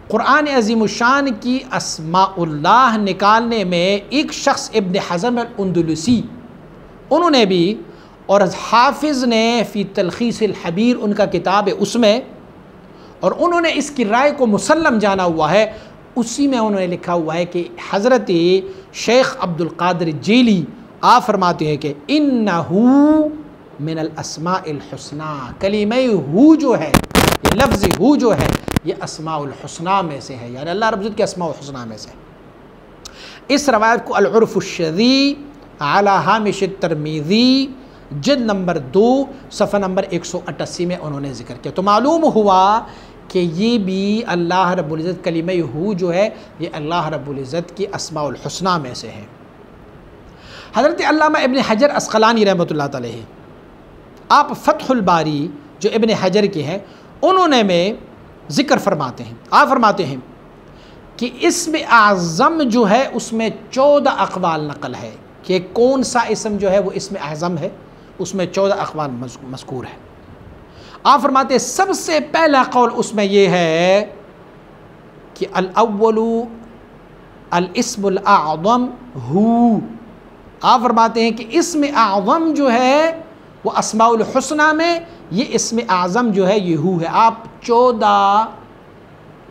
क़ुरान अज़ीमुशान की अस्माउल्लाह निकालने में एक शख्स इब्न हज़म अल-अंदलुसी उन्होंने भी, और हाफिज़ ने फ़ी तलख़ीस अल-हबीर उनका किताब है उसमें, और उन्होंने इसकी राय को मुसल्लम जाना हुआ है, उसी में उन्होंने लिखा हुआ है कि हज़रत शेख अब्दुल क़ादिर जेली आप फरमाते हैं कि इन्नहू मिनल अस्माइल हुस्ना, कलीमे हू जो है, ये लफ्ज़ हू जो है, ये अस्माउल हुस्ना में से है, यानी अल्लाह रब्बुल इज़्ज़त के अस्माउल हुस्ना में से। इस रवायत को अल-उर्फ़ुश्शज़ी अला हामिश तिर्मिज़ी जिल्द नंबर 2 सफ़ा नंबर 188 में उन्होंने ज़िक्र किया। तो मालूम हुआ कि ये भी अल्लाह रब्बुल इज़्ज़त कलीमे हू जो है ये अल्लाह रब्बुल इज़्ज़त की अस्माउल हुस्ना में से है। हज़रत अल्लामा इब्न हजर अस्क़लानी रहमतुल्लाह अलैहि आप फ़त्हुल बारी जो इब्न हजर के हैं उन्होंने में ज़िक्र फरमाते हैं, आप फरमाते हैं कि इसमें आज़म जो है उसमें 14 अक़वाल नक़ल है कि कौन सा इसम जो है वो इसमें आज़म है, उसमें 14 अक़वाल मज़कूर है। आप फरमाते हैं सबसे पहला कौल उसमें ये है कि अल-अव्वलु अल-इस्मुल आज़म हू। आप फरमाते हैं कि इसमें आज़म जो है वो अस्माउल हुस्ना में ये इसमें आज़म जो है ये हू है। आप 14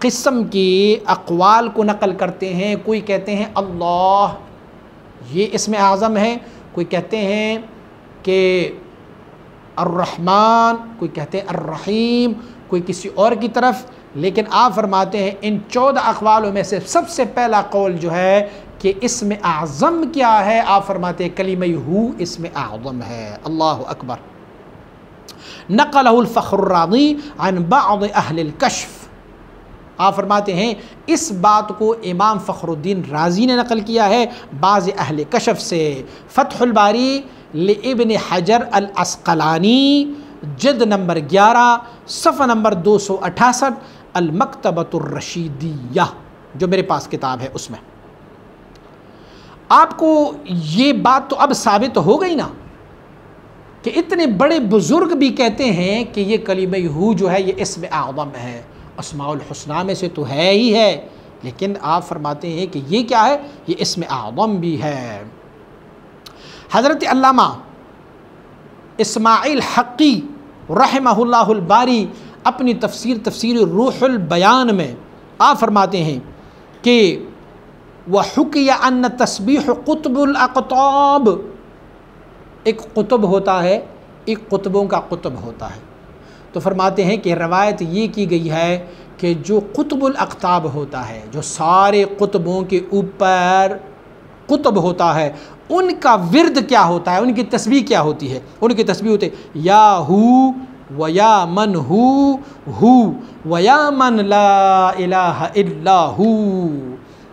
किस्म के अक़वाल को नक़ल करते हैं। कोई कहते हैं अल्लाह ये इसमें आज़म है, कोई कहते हैं कि अर्रहमान, कोई कहते हैं अर्रहीम, कोई किसी और की तरफ। लेकिन आप फरमाते हैं इन 14 अक़वालों में से सबसे पहला कौल जो है कि इसमें आज़म क्या है, आप फरमाते हैं कलीमे हू इसमें आज़म है। अल्लाहु अकबर। नक़लहुल फ़ख़्रुर्राज़ी अन बअज़ अहलिल कश्फ़। आप फरमाते हैं इस बात को इमाम फ़ख़्रुद्दीन राज़ी ने नक़ल किया है बाज़ अहले कशफ़ से। फ़त्हुल बारी लिइब्न हजर अल अस्क़लानी जिल्द नंबर 11 सफ़ा नंबर 268 अल मकतबतुर रशीदिया जो मेरे पास किताब है उसमें। आपको ये बात तो अब साबित हो गई ना कि इतने बड़े बुज़ुर्ग भी कहते हैं कि ये कलीमे हू जो है ये इसमें आज़म है, अस्माउल हुस्ना में से तो है ही है, लेकिन आप फरमाते हैं कि ये क्या है, ये इसमें आज़म भी है। हज़रत अल्लामा इस्माइल हक़ी रहमहुल्लाहुल बारी अपनी तफसीर रूहुल बयान में आप फरमाते हैं कि वह हुकिया अन्न तस्बीह कुतुबुल अक़ताब, एक कुतुब होता है, एक कुतुबों का कुतुब होता है। तो फरमाते हैं कि रवायत ये की गई है कि जो कुतुबुल अक़ताब होता है, जो सारे कुतुबों के ऊपर कुतुब होता है, उनका विर्द क्या होता है, उनकी तस्बीह क्या होती है। उनकी तस्बीह होती है या हू व या मन हू व या मन ला इलाहा इल्ला हू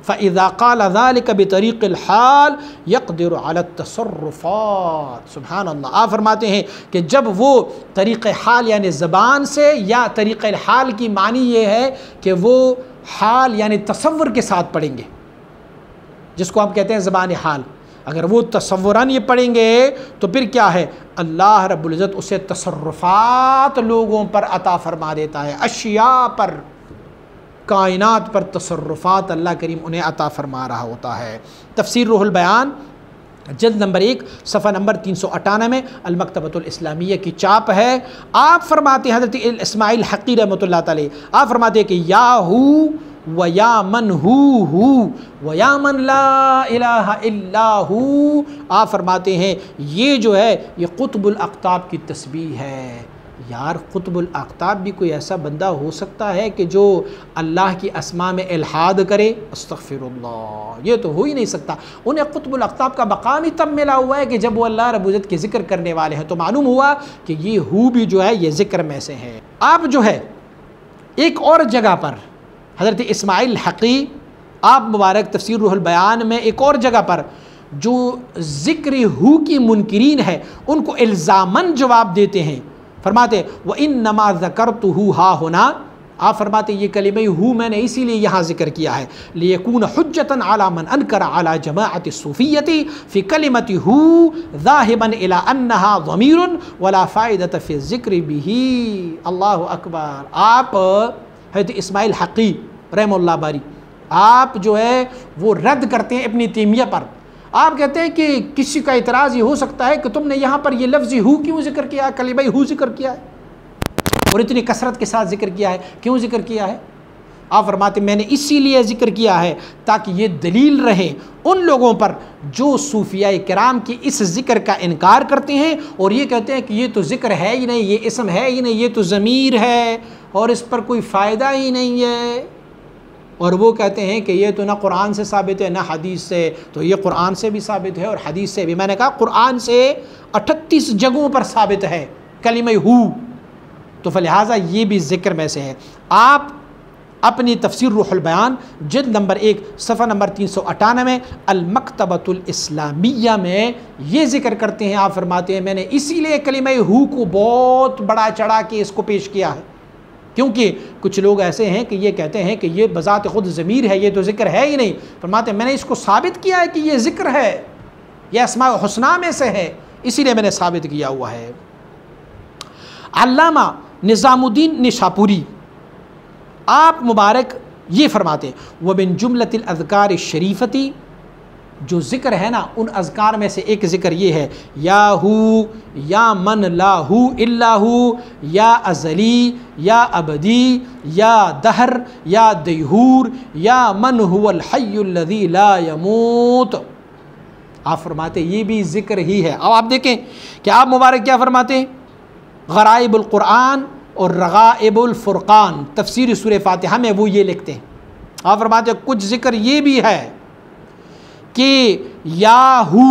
फ़इज़ा क़ाल ज़ालिका बितरीक़िल हाल यक़दिरु अला तसर्रुफ़ात। सुब्हान अल्लाह। आप फरमाते हैं कि जब वो तरीक़े हाल यानी ज़बान से, या तरीक़े हाल की मानी ये है कि वो हाल यानी तसव्वुर के साथ पढ़ेंगे, जिसको आप कहते हैं ज़बान हाल। अगर वो तसव्वुरन ये पढ़ेंगे तो फिर क्या है, अल्लाह रब्बुल इज़्ज़त उसे तसर्रुफ़ात लोगों पर अता फरमा देता है, अशिया पर, कायनात पर तसर्रुफ़ात अल्लाह करीम उन्हें अता फरमा रहा होता है। तफ़सीर रूहुल बयान जिल्द नंबर 1 सफ़ा नंबर 398 में अल मकतबतुल इस्लामिया की चाप है। आप फरमाते हैं हज़रत इस्माइल हक़ी रहमतुल्लाह अलैहि, आप फरमाते हैं कि या हू व या मन हू व या मन ला इलाहा इल्ला हू। आप फरमाते हैं ये जो है ये कुतुबुल अक़ताब की तस्बीह है। यार कुतुबुल अक़ताब भी कोई ऐसा बंदा हो सकता है कि जो अल्लाह की अस्मा में इल्हाद करे? अस्तग़फ़िरुल्लाह, ये तो हो ही नहीं सकता। उन्हें कुतुबुल अक़ताब का मक़ाम ही तब मिला हुआ है कि जब वो अल्लाह रब्बुल इज़्ज़त के ज़िक्र करने वाले हैं। तो मालूम हुआ कि ये हू भी जो है ये ज़िक्र में से है। आप जो है एक और जगह पर हज़रत इस्माइल हक़ी आप मुबारक तफ़सीर रूहुल बयान में एक और जगह पर जो ज़िक्र हू की मुनकिरीन है उनको इल्ज़ामन जवाब देते हैं। फरमाते व इन्नमा ज़करतुहु हा हुना आप फरमाते ये कलिमा हू मैंने इसीलिए यहाँ जिक्र किया है, लियकून हुज्जतन अला मन अनकरा अला जमाअत सूफियती फ़ी कलिमति हू ज़ाहिबन इला अन्नहा ज़मीरुन वला फ़ाइदत फ़ी ज़िक्र बिही। अल्लाहु अकबर। आप हज़रत इस्माइल हक़ी रहमतुल्लाह बारी आप जो है वो रद्द करते हैं इब्न तैमिया पर। आप कहते हैं कि किसी का इतराज़ ये हो सकता है कि तुमने यहाँ पर ये लफ्ज़ हू क्यों जिक्र किया है, कलिमा हू जिक्र किया है और इतनी कसरत के साथ जिक्र किया है, क्यों जिक्र किया है? आप फरमाते मैंने इसीलिए जिक्र किया है ताकि ये दलील रहे उन लोगों पर जो सूफिया किराम की इस ज़िक्र का इनकार करते हैं और ये कहते हैं कि ये तो ज़िक्र है ही नहीं, ये इसम है ही नहीं, ये तो ज़मीर है और इस पर कोई फ़ायदा ही नहीं है। और वो कहते हैं कि ये तो ना कुरान से साबित है ना हदीस से, तो ये कुरान से भी साबित है और हदीस से भी। मैंने कहा कुरान से 38 जगहों पर साबित है कलिमा हू, तो फलिहाजा ये भी ज़िक्र में से है। आप अपनी तफसीर रूहुल बयान जिल्द नंबर 1 सफ़ा नंबर 398 अल-मक्तबतुल इस्लामिया में ये ज़िक्र करते हैं। आप फरमाते हैं मैंने इसीलिए कलिमा हू को बहुत बड़ा चढ़ा के इसको पेश किया है, क्योंकि कुछ लोग ऐसे हैं कि ये कहते हैं कि ये बज़ात ख़ुद ज़मीर है, ये तो ज़िक्र है ही नहीं। फरमाते हैं मैंने इसको साबित किया है कि ये ज़िक्र है, यह अस्माए हुस्ना में से है, इसीलिए मैंने साबित किया हुआ है। अल्लामा निज़ामुद्दीन निशापुरी आप मुबारक ये फरमाते व बिन जुमलतिल अज़कार शरीफती, जो ज़िक्र है ना उन अज़कार में से एक ज़िक्र ये है या हू या मन ला हू इल्ला हू या अज़ली या अबदी या दहर या दयहूर या मन हुवल हय्युल लज़ी ला यमूत। आप फरमाते ये भी ज़िक्र ही है। अब आप देखें कि आप मुबारक क्या फरमाते हैं, ग़राइबुल क़ुरआन और रग़ाइबुल फ़ुरक़ान तफ़सीर सूरह फ़ातिहा में वो ये लिखते हैं। आप फरमाते कुछ ज़िक्र ये भी है कि या हू,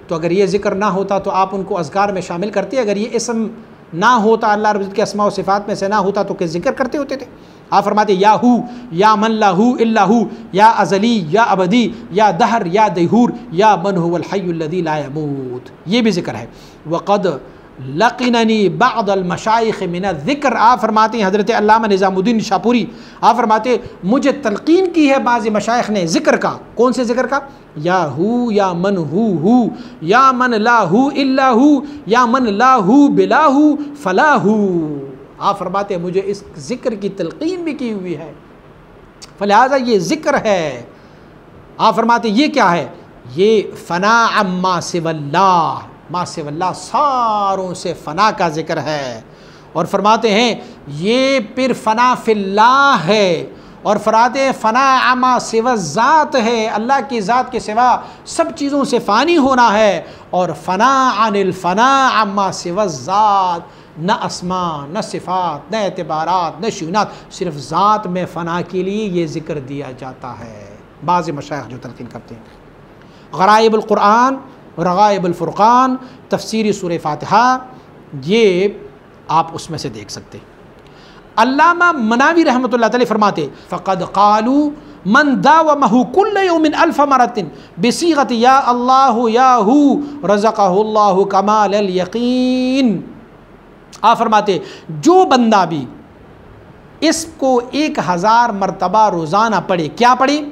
तो अगर ये ज़िक्र ना होता तो आप उनको अज़कार में शामिल करते, अगर ये इसम ना होता अल्लाह रब्बुल इज़्ज़त के अस्मा व सिफ़ात में से ना होता तो क्या ज़िक्र करते होते थे। आप फरमाते या हू या मन ला हू इल्ला हू या अज़ली या अबदी या दहर या दयहूर या मन हुवल हय्युल लज़ी ला यमूत, ये भी ज़िक्र है। वक़द लक़िननी बअदल मशाइख़ मिन ज़िक्र, आप फरमाते हैं हज़रत अल्लामा निज़ामुद्दीन निशापुरी आप फरमाते मुझे तलक़ीन की है बाज़ मशाइख़ ने ज़िक्र का। कौन से ज़िक्र का? या हू या मन हू या मन ला हू इल्ला हू या मन ला हू बिला हू फला हू। आप फरमाते मुझे इस ज़िक्र की तलक़ीन भी की हुई है, फलिहाजा ये ज़िक्र है। आप फरमाते ये क्या है, ये फ़ना अम्मा सिवल्लाह, मा सिवल्लाह सारों से फ़ना का ज़िक्र है। और फरमाते हैं ये फिर फ़ना फिल्लाह है, और फरमाते हैं फ़ना अमा सिवा ज़ात है, अल्लाह की ज़ात के सिवा सब चीज़ों से फ़ानी होना है। और फ़ना अनिल फ़ना अमा सिवा ज़ात, न अस्मा न सिफ़ात न एतबारात न शुनात, सिर्फ़ ज़ात में फ़ना के लिए ये ज़िक्र दिया जाता है। बाज़ मशाइख़ जो तलक़ीन करते हैं ग़राइबुल क़ुरआन रग़ाइबुल फ़ुरक़ान तफ़सीर सूरह फ़ातिहा, ये आप उसमें से देख सकते हैं। अल्लामा मनावी रहमतुल्लाह अलैह फरमाते फ़क़द क़ालू मन दावमहु कुल्ल यौमिन अल्फ़ मरतिन बिसीग़ति या अल्लाहु या हू रज़क़हुल्लाहु कमालल यक़ीन। आप फरमाते जो बंदा भी इसको 1000 मरतबा रोज़ाना पढ़े, क्या पढ़े,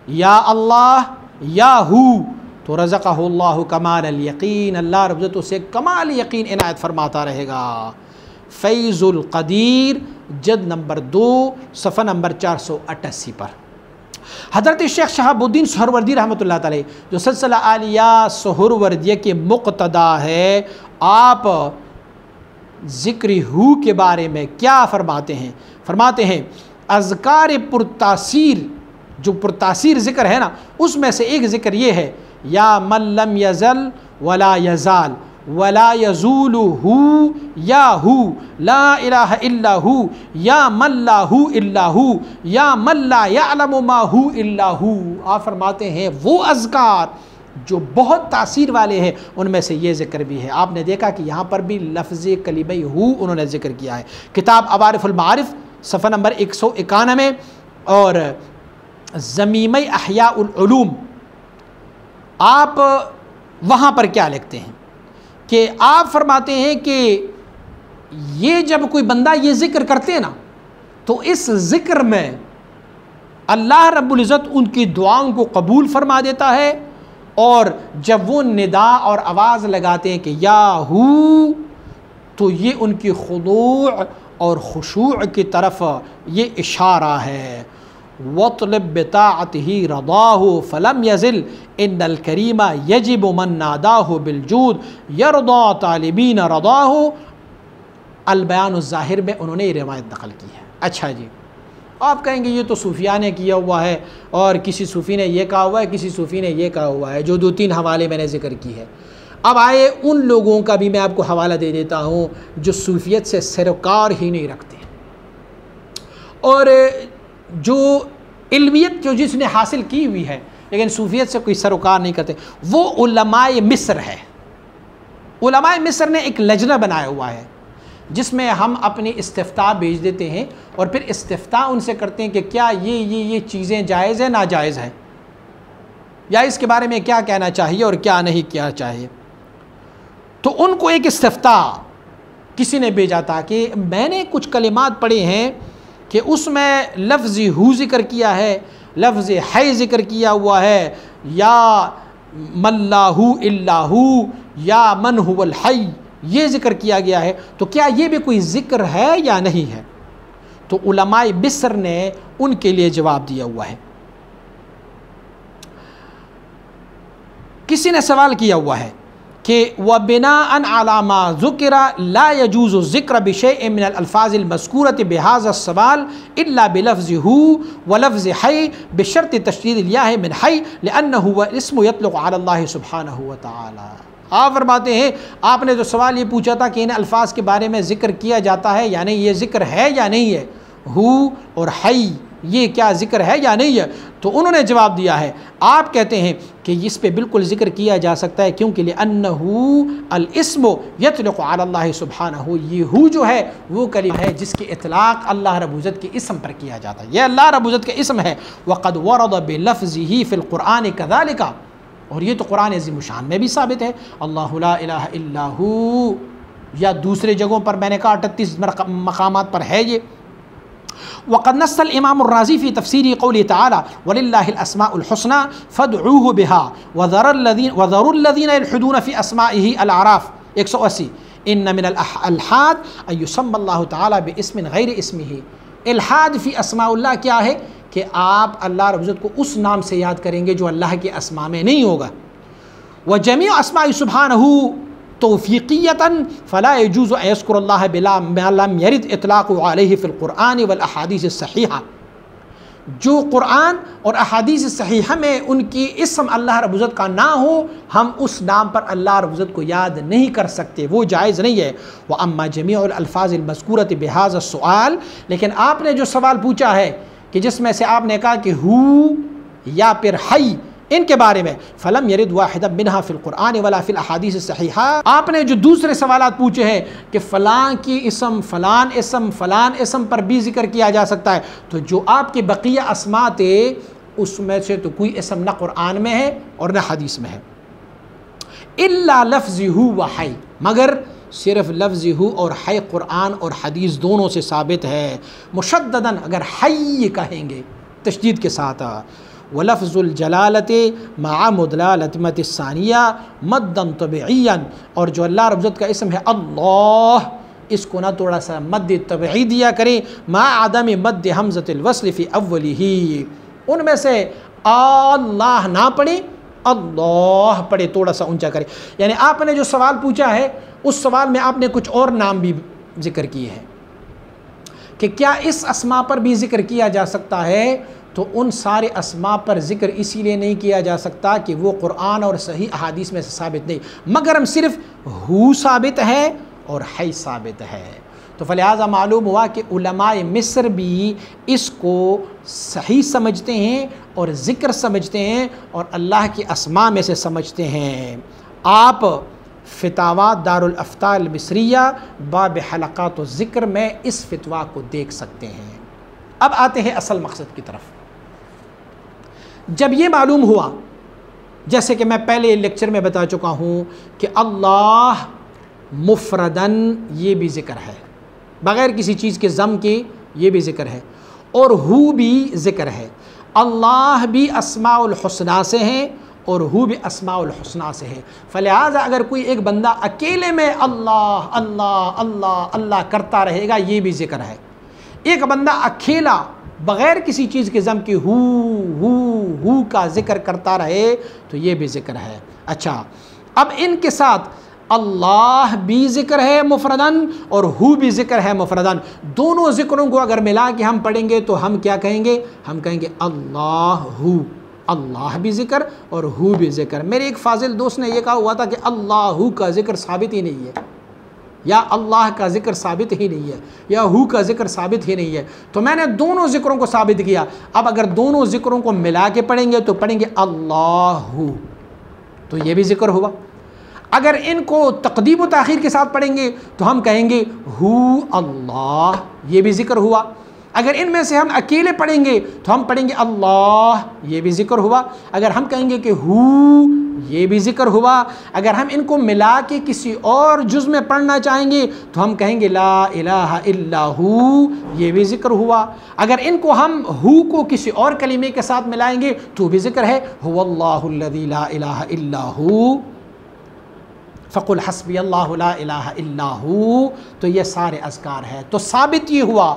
या अल्लाह या हू, तो रज़क़हुल्लाहु कमालल यक़ीन, अल्लाह रब्बुल इज़्ज़त उसे कमाल यकीन इनायत फरमाता रहेगा। फ़ैज़ुल क़दीर जल्द नंबर 2 सफ़ा नंबर 488 पर हज़रत शेख शहाबुद्दीन सुहरवर्दी रहमतुल्लाह अलैह जो सिलसिला आलिया सुहरवर्दिया के मुक़्तदा है, आप ज़िक्र हू के बारे में क्या फरमाते हैं? फरमाते हैं अज़कार पुरतासीर, जो पुरतासीर ज़िक्र है ना उसमें से एक ज़िक्र ये है या मन लम यज़ल वला यज़ाल वला यज़ूलु हू या हू ला इलाहा इल्ला हू या मन ला हू इल्ला हू या मन ला यअलमु मा हू इल्ला हू। आप फरमाते हैं वो अज़कार जो बहुत तासीर वाले हैं उनमें से ये ज़िक्र भी है। आपने देखा कि यहाँ पर भी लफ्ज़ कलिमा हू उन्होंने ज़िक्र किया है। किताब अवारिफ़ुल मारिफ़ सफ़ा नंबर 191 और ज़मीम अहयाउल उलूम, आप वहाँ पर क्या लिखते हैं कि आप फरमाते हैं कि ये जब कोई बंदा ये ज़िक्र करते हैं ना तो इस ज़िक्र में अल्लाह रब्बुल इज़्ज़त उनकी दुआओं को कबूल फरमा देता है, और जब वो निदा और आवाज़ लगाते हैं कि या हू, तो ये उनकी खुदू और खुशूअ की तरफ ये इशारा है। वतलब बिताअतिही रदाहु फलम यज़िल इन्नल करीमा यजिबु मन नादाहु बिलजूद यरदा तालिबीन रदाहु। अल-बयान ज़ाहिर में उन्होंने ये रिवायत नकल की है। अच्छा जी, आप कहेंगे ये तो सूफिया ने किया हुआ है, और किसी सूफ़ी ने ये कहा हुआ है, किसी सूफ़ी ने ये कहा हुआ है, जो 2-3 हवाले मैंने ज़िक्र की है। अब आए उन लोगों का भी मैं आपको हवाला दे देता हूँ जो सूफियत से सरोकार ही नहीं रखते, और जो इल्मियत जो जिसने हासिल की हुई है लेकिन सूफियत से कोई सरोकार नहीं करते, वो उलमाए मिस्र है। उलमाए मिस्र ने एक लजना बनाया हुआ है जिसमें हम अपनी इस्तिफ्ता भेज देते हैं, और फिर इस्तिफ्ता उनसे करते हैं कि क्या ये चीज़ें जायज़ है, नाजायज़ है, या इसके बारे में क्या कहना चाहिए और क्या नहीं क्या चाहिए। तो उनको एक इस्तिफ्ता किसी ने भेजा था कि मैंने कुछ कलिमात पढ़े हैं कि उसमें लफ्ज़ हू ज़िक्र किया है, लफ्ज़ है ज़िक्र किया हुआ है, या मल्लाहू इल्लाहू या मन हुवल हय ये ज़िक्र किया गया है, तो क्या ये भी कोई ज़िक्र है या नहीं है। तो उलमाए मिस्र ने उनके लिए जवाब दिया हुआ है। किसी ने सवाल किया हुआ है कि व बिनाअन अला मा ज़ुकिरा ला यजूज़ु ज़िक्र बिशैइन मिनल अल्फ़ाज़िल मज़कूरति बिहाज़ा सवाल इल्ला बिलफ़्ज़ि हू व लफ़्ज़ि हय बिशर्त तशदीदिल या मिन हय लिअन्नहु व इस्मु यतलक़ु अला अल्लाह सुब्हानहु व तआला। आप फरमाते हैं आपने तो सवाल ये पूछा था कि इन अल्फाज के बारे में ज़िक्र किया जाता है या नहीं, ये ज़िक्र है या नहीं है, हू और हई ये क्या ज़िक्र है या नहीं है। तो उन्होंने जवाब दिया है, आप कहते हैं कि इस पे बिल्कुल ज़िक्र किया जा सकता है, क्योंकि लिअन्नहु अल इस्मु यतलक़ु अला अल्लाह सुब्हानहु, ये हू जो है वो कलिमा है जिसकी इतलाक़ अल्लाह रब्बुल इज़्ज़त के इस्म पर किया जाता है, यह अल्लाह रब्बुल इज़्ज़त के इस्म है। वक़द वरद बिलफ़्ज़िही फ़िल क़ुरआन कज़ालिका, और ये तो कुरान अज़ीम शान में भी साबित है, अल्लाहु ला इलाहा इल्ला हू, या दूसरे जगहों पर मैंने कहा 38 मकामात पर है ये। वक़द नस्सल इमाम राज़ी फ़ी तफ़सीरी क़ौली तआला वलिल्लाहिल अस्माउल हुस्ना फ़दऊहु बिहा वज़रुल लज़ीना यल्हिदूना फ़ी अस्माइही अल-अराफ़ 180 इन्न मिनल अल्हाद अन युसम्मल्लाहु तआला बिइस्मिन गैरि इस्मिही। इल्हाद फ़ी अस्माउल्लाह क्या है कि आप अल्लाह रब्बुल इज़्ज़त को उस नाम से याद करेंगे जो अल्लाह के अस्मा में नहीं होगा। व जमीउ अस्माइ सुब्हानहु तौफ़ीक़ियतन फ़ला यजूज़ु अन यज़्कुरल्लाह बिला मा लम यरिद इतलाक़ु अलैहि फ़िल क़ुरआन वल अहादीस सहीहा, जो क़ुरआन और अहादीस सहीहा में उनकी इस्म अल्लाह रब्बुल इज़्ज़त का ना हो, हम उस नाम पर अल्लाह रब्बुल इज़्ज़त को याद नहीं कर सकते, वो जायज़ नहीं है। व अम्मा जमीउल अल्फ़ाज़िल मज़कूरति बिहाज़ा सुआल, लेकिन आपने जो सवाल पूछा है कि जिसमें से आपने कहा कि हू या फिर हई इनके बारे में, फ़लम यरिद वाहिदा मिन्हा फ़िल क़ुरआन वला फ़िल अहादीस सहीहा, आपने जो दूसरे सवालात पूछे हैं कि फ़लाँ की इस्म फ़लान इस्म पर भी ज़िक्र किया जा सकता है, तो जो आपके बक़िया अस्मा थे उसमें से तो कोई इस्म न क़ुरआन में है और न हदीस में है, इल्ला लफ़्ज़ हू व हई, मगर सिर्फ़ लफ्ज़ हू और हय क़ुरआन और हदीस दोनों से साबित है। मुशद्ददन अगर हय कहेंगे तशदीद के साथ, व लफ़्ज़ुल जलालते मा मुदलालतमत सानिया मद्दन तबईयन, और जो अल्लाह रब्बुल इज़्ज़त का इस्म है अल्लाह, इसको ना थोड़ा सा मद्द तबई दिया करें, मा आदम मद्द हमज़तिल वस्ल फ़ी अव्वलिही, उनमें से अल्लाह ना पढ़े अल्लाह पढ़े, थोड़ा सा ऊंचा करें। यानी आपने जो सवाल पूछा है उस सवाल में आपने कुछ और नाम भी ज़िक्र किए हैं कि क्या इस अस्मा पर भी ज़िक्र किया जा सकता है, तो उन सारे अस्मा पर ज़िक्र इसीलिए नहीं किया जा सकता कि वो क़ुरआन और सही अहादीस में से साबित नहीं, मगर हम सिर्फ़ हू साबित है और हय साबित है। तो फलिहाजा मालूम हुआ कि उलमाए मिस्र भी इसको सही समझते हैं और ज़िक्र समझते हैं और अल्लाह की अस्मा में से समझते हैं। आप फ़ितावा दारुल अफ्ताल मिस्रिया बाब हलक़ात ज़िक्र में इस फ़ितवा को देख सकते हैं। अब आते हैं असल मकसद की तरफ। जब ये मालूम हुआ, जैसे कि मैं पहले लेक्चर में बता चुका हूँ कि अल्लाह मुफ़रदन ये भी ज़िक्र है, बग़ैर किसी चीज़ के ज़म के ये भी ज़िक्र है, और हु भी ज़िक्र है। अल्लाह भी अस्माउल हुस्ना से है और हु भी अस्माउल हुस्ना से है। फलिहाजा अगर कोई एक बंदा अकेले में अल्लाह अल्लाह अल्लाह अल्लाह करता रहेगा, ये भी ज़िक्र है। एक बंदा अकेला बग़ैर किसी चीज़ के ज़म की हु का ज़िक्र करता रहे तो ये भी ज़िक्र है। अच्छा, अब इनके साथ अल्लाह भी ज़िक्र है मुफरदन और हु भी ज़िक्र है मुफरदन। दोनों ज़िक्रों को अगर मिला के हम पढ़ेंगे तो हम क्या कहेंगे? हम कहेंगे अल्लाहु, अल्लाह भी ज़िक्र और हु भी ज़िक्र। मेरे एक फाजिल दोस्त ने यह कहा हुआ था कि अल्लाहु का ज़िक्र साबित ही नहीं है, या अल्लाह का ज़िक्र साबित ही नहीं है, या हु का ज़िक्र साबित ही नहीं है। तो मैंने दोनों ज़िक्रों को साबित किया। अब अगर दोनों ज़िक्रों को मिला के पढ़ेंगे तो पढ़ेंगे अल्लाहु, तो ये भी ज़िक्र हुआ। अगर इनको तक़दीम व ताख़ीर के साथ पढ़ेंगे तो हम कहेंगे हु अल्लाह, ये भी ज़िक्र हुआ। अगर इनमें से हम अकेले पढ़ेंगे तो हम पढ़ेंगे अल्लाह, ये भी ज़िक्र हुआ। अगर हम कहेंगे कि हु, ये भी ज़िक्र हुआ। अगर हम इनको मिला के किसी और जुज़ में पढ़ना चाहेंगे तो हम कहेंगे ला इलाहा इल्लाहु, ये भी ज़िक्र हुआ। अगर इनको हम हु को किसी और कलीमे के साथ मिलाएंगे तो भी ज़िक्र है, हुवल्लाहुल्लज़ी ला इलाहा इल्लाहु फ़क़ुल हस्बी अल्लाहु ला इलाहा इल्लाहु। तो ये सारे अज़कार है। तो साबित ये हुआ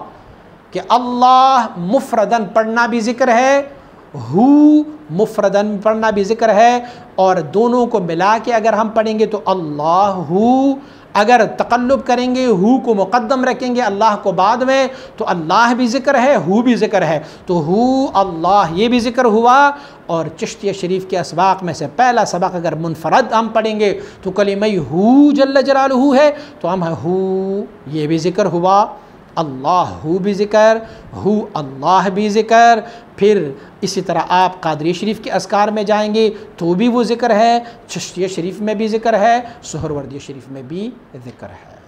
कि अल्लाह मुफ़रदन पढ़ना भी ज़िक्र है, हु मुफ़रदन पढ़ना भी ज़िक्र है, और दोनों को मिला के अगर हम पढ़ेंगे तो अल्लाहु। अगर तक़ल्लुब करेंगे, हु को मुक़द्दम रखेंगे, अल्लाह को बाद में, तो अल्लाह भी ज़िक्र है, हु भी ज़िक्र है। तो हु अल्लाह ये भी ज़िक्र हुआ। और चिश्तिया शरीफ के असबाक़ में से पहला सबक अगर मुनफ़रद हम पढ़ेंगे तो कलिमा हु जल्ल जलालहू है, तो हम हु ये भी ज़िक्र हुआ, अल्लाहु भी ज़िक्र, हु अल्लाह भी ज़िक्र। फिर इसी तरह आप क़ादरी शरीफ के अज़कार में जाएंगे तो भी वो ज़िक्र है, चिश्तिया शरीफ में भी ज़िक्र है, सुहरवर्दी शरीफ में भी ज़िक्र है।